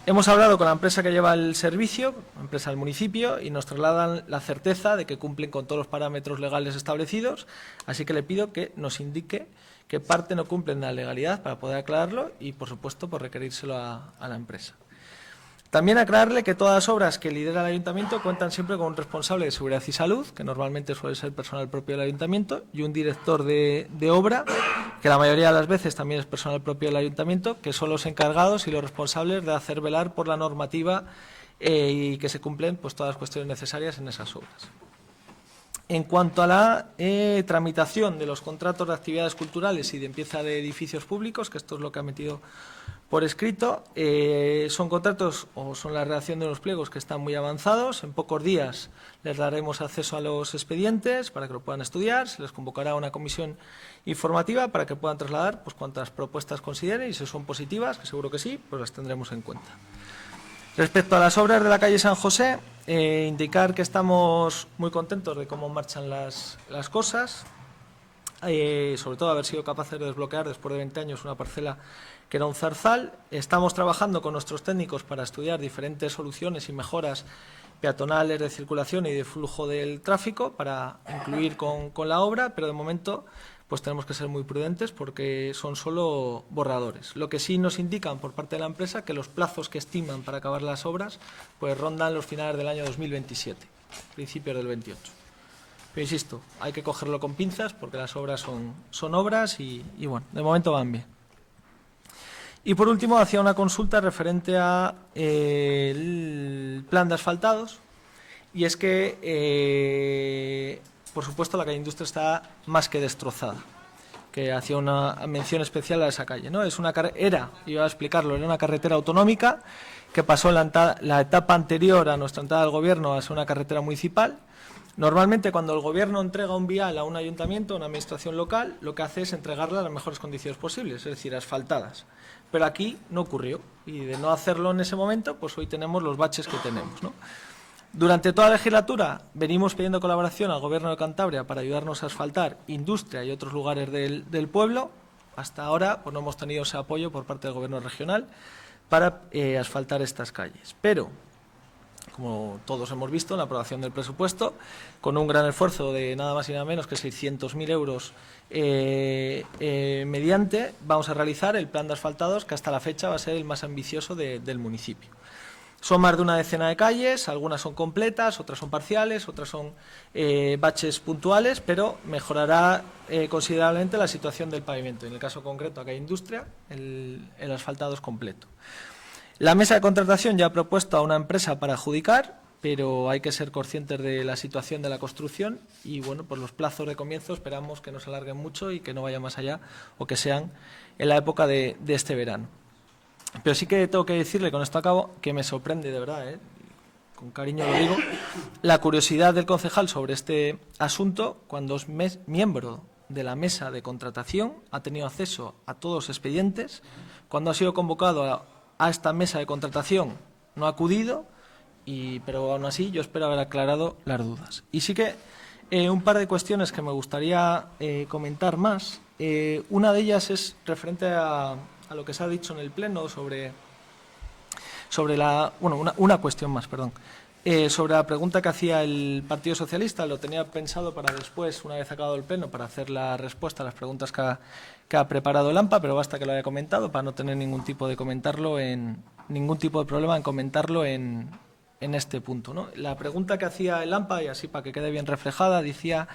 [SPEAKER 1] Hemos hablado con la empresa que lleva el servicio, empresa del municipio, y nos trasladan la certeza de que cumplen con todos los parámetros legales establecidos, así que le pido que nos indique qué parte no cumplen la legalidad para poder aclararlo y, por supuesto, por requerírselo a la empresa. También aclararle que todas las obras que lidera el Ayuntamiento cuentan siempre con un responsable de seguridad y salud, que normalmente suele ser personal propio del Ayuntamiento, y un director de obra, que la mayoría de las veces también es personal propio del Ayuntamiento, que son los encargados y los responsables de hacer velar por la normativa y que se cumplen pues todas las cuestiones necesarias en esas obras. En cuanto a la tramitación de los contratos de actividades culturales y de limpieza de edificios públicos, que esto es lo que ha metido por escrito, son contratos o son la redacción de unos pliegos que están muy avanzados. En pocos días les daremos acceso a los expedientes para que lo puedan estudiar. Se les convocará una comisión informativa para que puedan trasladar pues cuantas propuestas consideren y si son positivas, que seguro que sí, pues las tendremos en cuenta. Respecto a las obras de la calle San José, indicar que estamos muy contentos de cómo marchan las cosas, sobre todo haber sido capaces de desbloquear después de 20 años una parcela que era un zarzal. Estamos trabajando con nuestros técnicos para estudiar diferentes soluciones y mejoras peatonales de circulación y de flujo del tráfico para incluir con la obra, pero de momento pues tenemos que ser muy prudentes porque son solo borradores. Lo que sí nos indican por parte de la empresa que los plazos que estiman para acabar las obras pues rondan los finales del año 2027, principios del 28. Pero insisto, hay que cogerlo con pinzas porque las obras son obras y bueno, de momento van bien. Y por último, hacía una consulta referente a el plan de asfaltados y es que por supuesto, la calle Industria está más que destrozada, que hacía una mención especial a esa calle, ¿no? Es una era una carretera autonómica que pasó la etapa anterior a nuestra entrada al Gobierno a ser una carretera municipal. Normalmente, cuando el Gobierno entrega un vial a un ayuntamiento, a una administración local, lo que hace es entregarla en las mejores condiciones posibles, es decir, asfaltadas. Pero aquí no ocurrió y de no hacerlo en ese momento, pues hoy tenemos los baches que tenemos, ¿no? Durante toda la legislatura venimos pidiendo colaboración al Gobierno de Cantabria para ayudarnos a asfaltar Industria y otros lugares del pueblo. Hasta ahora pues no hemos tenido ese apoyo por parte del Gobierno regional para asfaltar estas calles. Pero, como todos hemos visto en la aprobación del presupuesto, con un gran esfuerzo de nada más y nada menos que 600.000 euros mediante, vamos a realizar el plan de asfaltados que hasta la fecha va a ser el más ambicioso del municipio. Son más de una decena de calles, algunas son completas, otras son parciales, otras son baches puntuales, pero mejorará considerablemente la situación del pavimento. En el caso concreto, acá hay Industria, el asfaltado es completo. La mesa de contratación ya ha propuesto a una empresa para adjudicar, pero hay que ser conscientes de la situación de la construcción y, bueno, pues los plazos de comienzo esperamos que no se alarguen mucho y que no vayan más allá o que sean en la época de este verano. Pero sí que tengo que decirle, con esto acabo, que me sorprende de verdad, con cariño lo digo, la curiosidad del concejal sobre este asunto cuando es miembro de la mesa de contratación, ha tenido acceso a todos los expedientes, cuando ha sido convocado a esta mesa de contratación no ha acudido, pero aún así yo espero haber aclarado las dudas. Y sí que un par de cuestiones que me gustaría comentar más. Una de ellas es referente a lo que se ha dicho en el Pleno sobre sobre una cuestión más, perdón. Sobre la pregunta que hacía el Partido Socialista, lo tenía pensado para después, una vez acabado el pleno, para hacer la respuesta a las preguntas que ha preparado el AMPA, pero basta que lo haya comentado para no tener ningún tipo de problema en comentarlo en este punto, ¿no? La pregunta que hacía el AMPA, y así para que quede bien reflejada, decía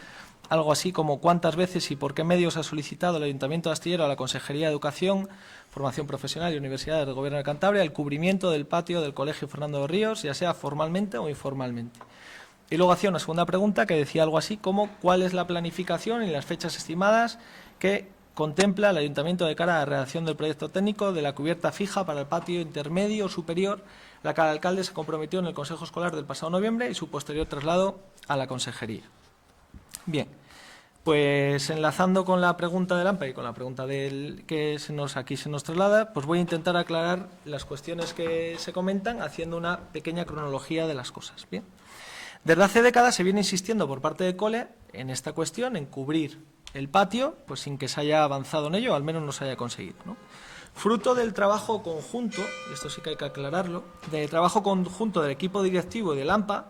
[SPEAKER 1] algo así como ¿cuántas veces y por qué medios ha solicitado el Ayuntamiento de Astillero a la Consejería de Educación, Formación Profesional y Universidades del Gobierno de Cantabria el cubrimiento del patio del Colegio Fernando de Ríos, ya sea formalmente o informalmente? Y luego hacía una segunda pregunta que decía algo así como ¿cuál es la planificación y las fechas estimadas que contempla el Ayuntamiento de cara a la redacción del proyecto técnico de la cubierta fija para el patio intermedio o superior, la que el alcalde se comprometió en el Consejo Escolar del pasado noviembre y su posterior traslado a la Consejería? Bien, pues enlazando con la pregunta del AMPA y con la pregunta que aquí se nos traslada, pues voy a intentar aclarar las cuestiones que se comentan haciendo una pequeña cronología de las cosas. Bien, desde hace décadas se viene insistiendo por parte de COLE en esta cuestión, en cubrir el patio, pues sin que se haya avanzado en ello, o al menos no se haya conseguido, ¿no? Fruto del trabajo conjunto, y esto sí que hay que aclararlo, del trabajo conjunto del equipo directivo y del AMPA,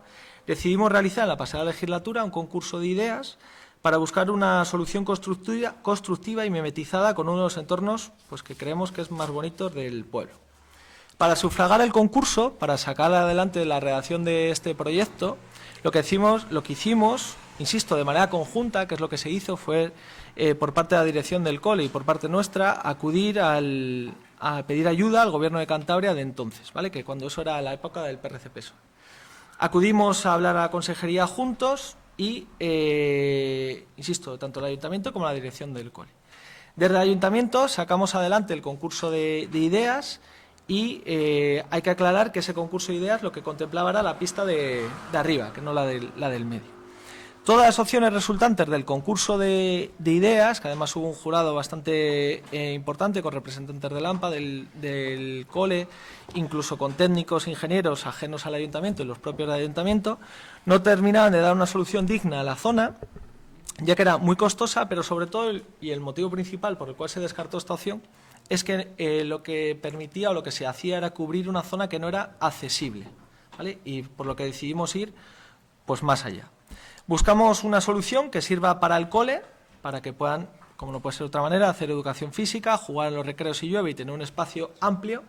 [SPEAKER 1] decidimos realizar en la pasada legislatura un concurso de ideas para buscar una solución constructiva y mimetizada con uno de los entornos pues, que creemos que es más bonito del pueblo. Para sufragar el concurso, para sacar adelante la redacción de este proyecto, lo que hicimos, insisto, de manera conjunta, que es lo que se hizo, fue por parte de la dirección del COLE y por parte nuestra, acudir a pedir ayuda al Gobierno de Cantabria de entonces, ¿vale? Que cuando eso era la época del PRC-PSOE. Acudimos a hablar a la consejería juntos y, insisto, tanto el ayuntamiento como la dirección del COLE. Desde el ayuntamiento sacamos adelante el concurso de ideas y hay que aclarar que ese concurso de ideas lo que contemplaba era la pista de arriba, que no la del medio. Todas las opciones resultantes del concurso de ideas, que además hubo un jurado bastante importante con representantes del AMPA, del COLE, incluso con técnicos, ingenieros ajenos al ayuntamiento y los propios del ayuntamiento, no terminaban de dar una solución digna a la zona, ya que era muy costosa, pero sobre todo, y el motivo principal por el cual se descartó esta opción, es que lo que permitía o lo que se hacía era cubrir una zona que no era accesible, ¿vale? Y por lo que decidimos ir pues más allá. Buscamos una solución que sirva para el COLE, para que puedan, como no puede ser de otra manera, hacer educación física, jugar en los recreos si llueve y tener un espacio amplio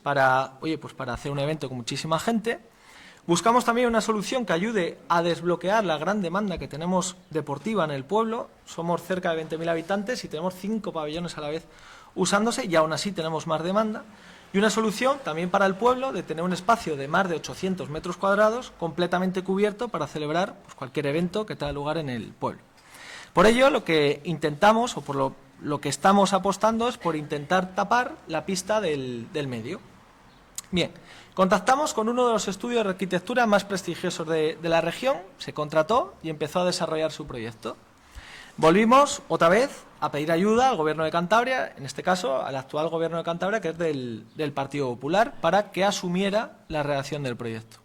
[SPEAKER 1] para hacer un evento con muchísima gente. Buscamos también una solución que ayude a desbloquear la gran demanda que tenemos deportiva en el pueblo. Somos cerca de 20.000 habitantes y tenemos 5 pabellones a la vez usándose y aún así tenemos más demanda. Y una solución también para el pueblo de tener un espacio de más de 800 metros cuadrados completamente cubierto para celebrar pues, cualquier evento que tenga lugar en el pueblo. Por ello, lo que intentamos, o por lo que estamos apostando, es por intentar tapar la pista del medio. Bien, contactamos con uno de los estudios de arquitectura más prestigiosos de la región, se contrató y empezó a desarrollar su proyecto. Volvimos otra vez a pedir ayuda al Gobierno de Cantabria, en este caso al actual Gobierno de Cantabria, que es del Partido Popular, para que asumiera la redacción del proyecto.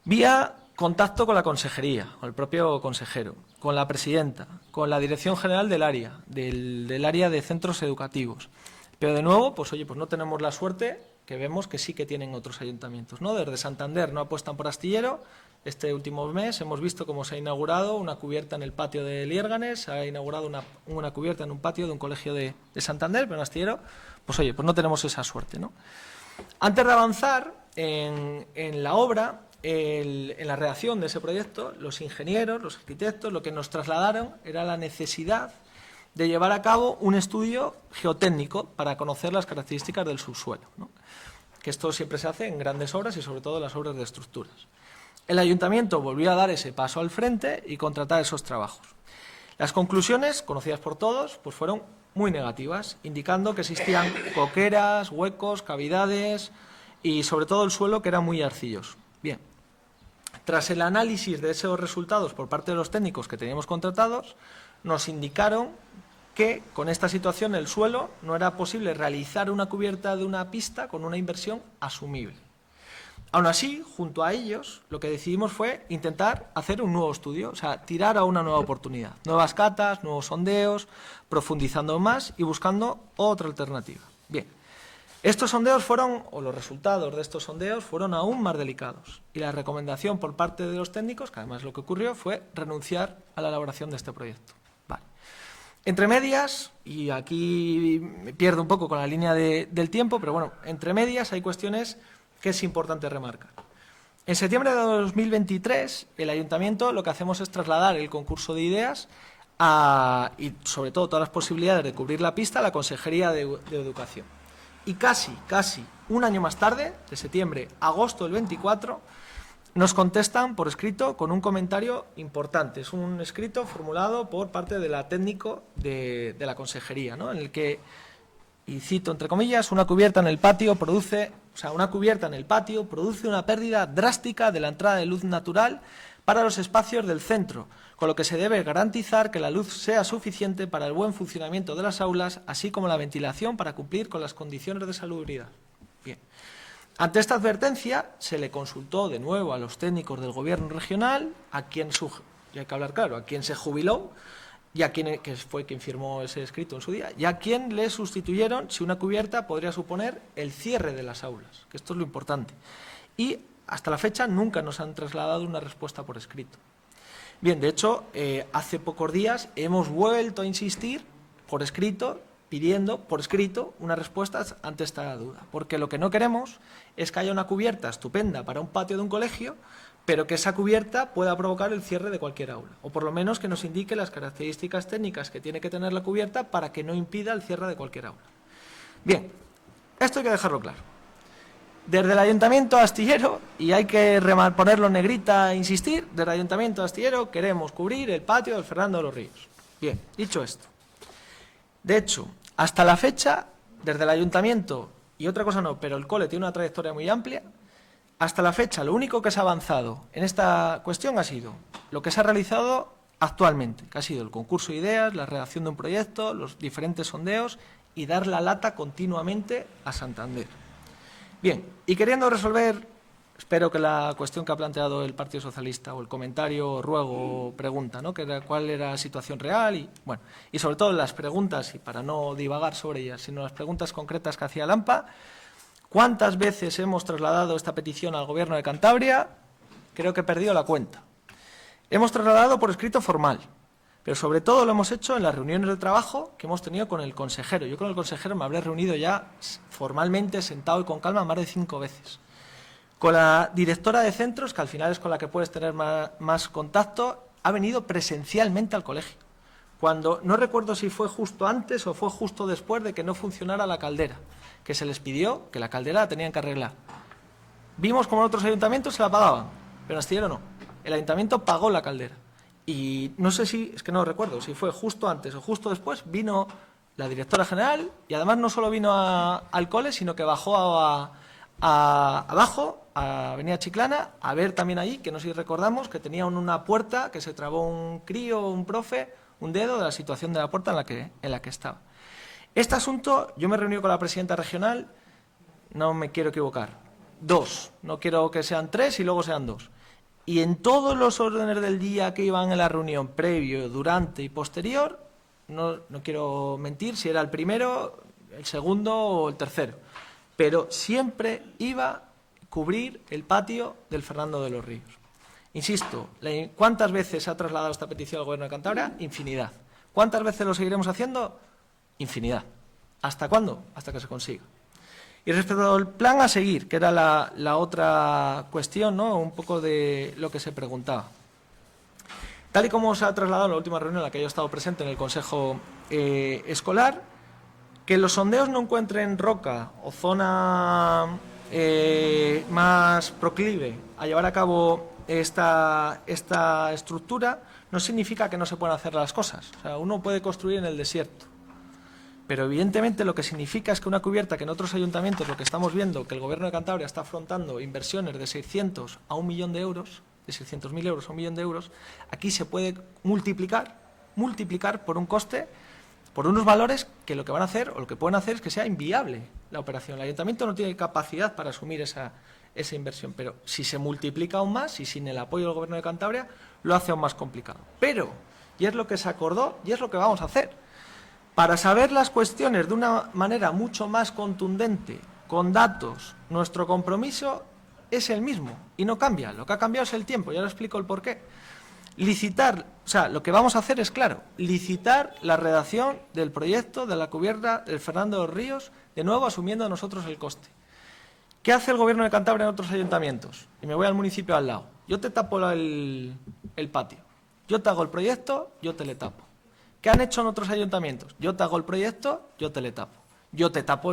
[SPEAKER 1] Vía contacto con la consejería, con el propio consejero, con la presidenta, con la dirección general del área, del área de centros educativos. Pero de nuevo, pues no tenemos la suerte que vemos que sí que tienen otros ayuntamientos, ¿no? Desde Santander no apuestan por Astillero. Este último mes hemos visto cómo se ha inaugurado una cubierta en el patio de Liérganes, se ha inaugurado una cubierta en un patio de un colegio de Santander, pero en Astillero, pues no tenemos esa suerte, ¿no? Antes de avanzar en la obra, en la redacción de ese proyecto, los ingenieros, los arquitectos, lo que nos trasladaron era la necesidad de llevar a cabo un estudio geotécnico para conocer las características del subsuelo, ¿no? Que esto siempre se hace en grandes obras y sobre todo en las obras de estructuras. El ayuntamiento volvió a dar ese paso al frente y contratar esos trabajos. Las conclusiones, conocidas por todos, pues fueron muy negativas, indicando que existían coqueras, huecos, cavidades y sobre todo el suelo que era muy arcilloso. Bien, tras el análisis de esos resultados por parte de los técnicos que teníamos contratados, nos indicaron que con esta situación el suelo no era posible realizar una cubierta de una pista con una inversión asumible. Aún así, junto a ellos, lo que decidimos fue intentar hacer un nuevo estudio, o sea, tirar a una nueva oportunidad. Nuevas catas, nuevos sondeos, profundizando más y buscando otra alternativa. Bien, Estos sondeos fueron, o los resultados de estos sondeos, fueron aún más delicados. Y la recomendación por parte de los técnicos, que además lo que ocurrió, fue renunciar a la elaboración de este proyecto. Vale. Entre medias, y aquí me pierdo un poco con la línea del tiempo, pero bueno, entre medias hay cuestiones que es importante remarcar. En septiembre de 2023, el Ayuntamiento lo que hacemos es trasladar el concurso de ideas y sobre todo todas las posibilidades de cubrir la pista a la Consejería de Educación. Y casi un año más tarde, de septiembre a agosto del 24, nos contestan por escrito con un comentario importante. Es un escrito formulado por parte de la técnico de la Consejería, ¿no? En el que, y cito entre comillas, una cubierta en el patio produce una pérdida drástica de la entrada de luz natural para los espacios del centro, con lo que se debe garantizar que la luz sea suficiente para el buen funcionamiento de las aulas, así como la ventilación para cumplir con las condiciones de salubridad. Bien. Ante esta advertencia, se le consultó de nuevo a los técnicos del Gobierno regional, a quien se jubiló, que fue quien firmó ese escrito en su día, y a quien le sustituyeron si una cubierta podría suponer el cierre de las aulas, que esto es lo importante. Y hasta la fecha nunca nos han trasladado una respuesta por escrito. Bien, de hecho, hace pocos días hemos vuelto a insistir por escrito, pidiendo por escrito una respuesta ante esta duda, porque lo que no queremos es que haya una cubierta estupenda para un patio de un colegio, pero que esa cubierta pueda provocar el cierre de cualquier aula, o por lo menos que nos indique las características técnicas que tiene que tener la cubierta para que no impida el cierre de cualquier aula. Bien, esto hay que dejarlo claro. Desde el Ayuntamiento Astillero, y hay que ponerlo en negrita e insistir, desde el Ayuntamiento Astillero queremos cubrir el patio del Fernando de los Ríos. Bien, dicho esto, de hecho, hasta la fecha, desde el Ayuntamiento, y otra cosa no, pero el cole tiene una trayectoria muy amplia, hasta la fecha lo único que se ha avanzado en esta cuestión ha sido lo que se ha realizado actualmente, que ha sido el concurso de ideas, la redacción de un proyecto, los diferentes sondeos y dar la lata continuamente a Santander. Bien, y queriendo resolver, espero que la cuestión que ha planteado el Partido Socialista, o el comentario, ruego, pregunta, ¿no? Que era cuál era la situación real, y sobre todo las preguntas, y para no divagar sobre ellas, sino las preguntas concretas que hacía Lampa. ¿Cuántas veces hemos trasladado esta petición al Gobierno de Cantabria? Creo que he perdido la cuenta. Hemos trasladado por escrito formal, pero sobre todo lo hemos hecho en las reuniones de trabajo que hemos tenido con el consejero. Yo con el consejero me habré reunido ya formalmente, sentado y con calma, más de 5 veces. Con la directora de centros, que al final es con la que puedes tener más contacto, ha venido presencialmente al colegio. Cuando, no recuerdo si fue justo antes o fue justo después de que no funcionara la caldera, que se les pidió que la caldera la tenían que arreglar. Vimos como en otros ayuntamientos se la pagaban, pero en Astillero no. El ayuntamiento pagó la caldera. Y no sé es que no recuerdo, si fue justo antes o justo después, vino la directora general y además no solo vino al cole, sino que bajó abajo, a Avenida Chiclana, a ver también allí, que no sé si recordamos, que tenía una puerta, que se trabó un crío, un profe, un dedo de la situación de la puerta en la que estaba. Este asunto, yo me reuní con la presidenta regional, no me quiero equivocar, 2, no quiero que sean 3 y luego sean 2. Y en todos los órdenes del día que iban en la reunión, previo, durante y posterior, no quiero mentir si era el primero, el segundo o el tercero, pero siempre iba a cubrir el patio del Fernando de los Ríos. Insisto, ¿cuántas veces se ha trasladado esta petición al Gobierno de Cantabria? Infinidad. ¿Cuántas veces lo seguiremos haciendo? Infinidad. ¿Hasta cuándo? Hasta que se consiga. Y respecto al plan a seguir, que era la otra cuestión, ¿no? Un poco de lo que se preguntaba. Tal y como se ha trasladado en la última reunión en la que yo he estado presente en el Consejo Escolar, que los sondeos no encuentren roca o zona más proclive a llevar a cabo esta estructura, no significa que no se puedan hacer las cosas. O sea, uno puede construir en el desierto. Pero evidentemente lo que significa es que una cubierta que en otros ayuntamientos lo que estamos viendo, que el Gobierno de Cantabria está afrontando inversiones de 600 a 1 millón de euros, de 600.000 euros a 1 millón de euros, aquí se puede multiplicar por un coste, por unos valores que lo que van a hacer o lo que pueden hacer es que sea inviable la operación. El ayuntamiento no tiene capacidad para asumir esa inversión, pero si se multiplica aún más y sin el apoyo del Gobierno de Cantabria lo hace aún más complicado. Pero, y es lo que se acordó y es lo que vamos a hacer, para saber las cuestiones de una manera mucho más contundente con datos, nuestro compromiso es el mismo y no cambia. Lo que ha cambiado es el tiempo, ya lo explico el porqué. Licitar, o sea, lo que vamos a hacer es, claro, licitar la redacción del proyecto de la cubierta del Fernando de los Ríos, de nuevo asumiendo nosotros el coste. ¿Qué hace el Gobierno de Cantabria en otros ayuntamientos? Y me voy al municipio al lado. Yo te tapo el patio. Yo te hago el proyecto, yo te le tapo. ¿Qué han hecho en otros ayuntamientos? Yo te hago el proyecto, yo te le tapo. Yo te hago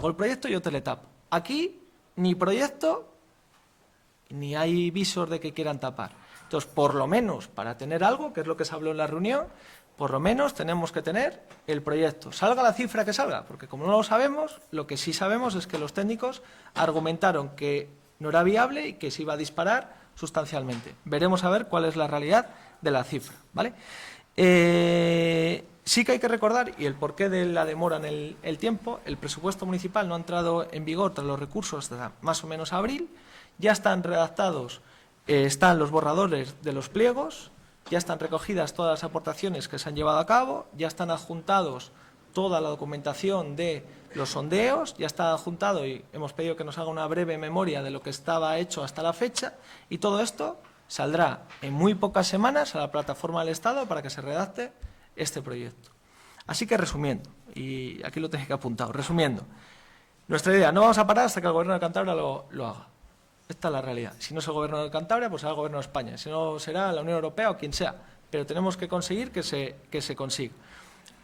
[SPEAKER 1] el proyecto, yo te le tapo. Aquí, ni proyecto, ni hay visos de que quieran tapar. Entonces, por lo menos, para tener algo, que es lo que se habló en la reunión, por lo menos tenemos que tener el proyecto. Salga la cifra que salga, porque como no lo sabemos, lo que sí sabemos es que los técnicos argumentaron que no era viable y que se iba a disparar sustancialmente. Veremos a ver cuál es la realidad de la cifra, ¿vale? Sí que hay que recordar, y el porqué de la demora en el tiempo, el presupuesto municipal no ha entrado en vigor tras los recursos hasta más o menos abril, ya están redactados, están los borradores de los pliegos, ya están recogidas todas las aportaciones que se han llevado a cabo, ya están adjuntados toda la documentación de los sondeos, ya está adjuntado y hemos pedido que nos haga una breve memoria de lo que estaba hecho hasta la fecha y todo esto saldrá en muy pocas semanas a la plataforma del Estado para que se redacte este proyecto. Así que resumiendo, y aquí lo tenéis que apuntar, resumiendo, nuestra idea, no vamos a parar hasta que el Gobierno de Cantabria lo haga. Esta es la realidad. Si no es el Gobierno de Cantabria, pues será el Gobierno de España. Si no, será la Unión Europea o quien sea. Pero tenemos que conseguir que se consiga.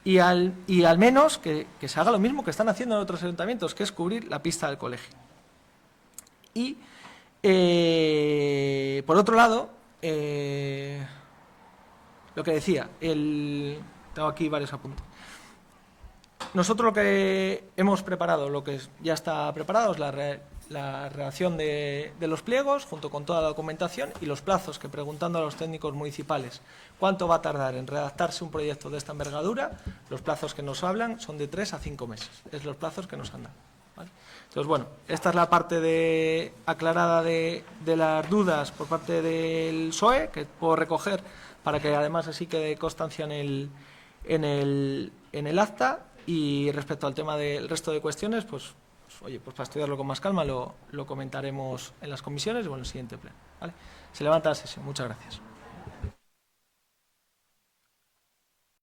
[SPEAKER 1] Y al menos que se haga lo mismo que están haciendo en otros ayuntamientos, que es cubrir la pista del colegio. Y, por otro lado, lo que decía, tengo aquí varios apuntes. Nosotros lo que hemos preparado, lo que ya está preparado es la redacción de los pliegos junto con toda la documentación y los plazos que, preguntando a los técnicos municipales cuánto va a tardar en redactarse un proyecto de esta envergadura, los plazos que nos hablan son de 3 a 5 meses. Es los plazos que nos han dado, ¿vale? Entonces, bueno, esta es la parte aclarada de las dudas por parte del PSOE, que puedo recoger para que además así quede constancia en el acta. Y respecto al tema del resto de cuestiones, pues para estudiarlo con más calma lo comentaremos en las comisiones o en el siguiente pleno, ¿vale? Se levanta la sesión. Muchas gracias.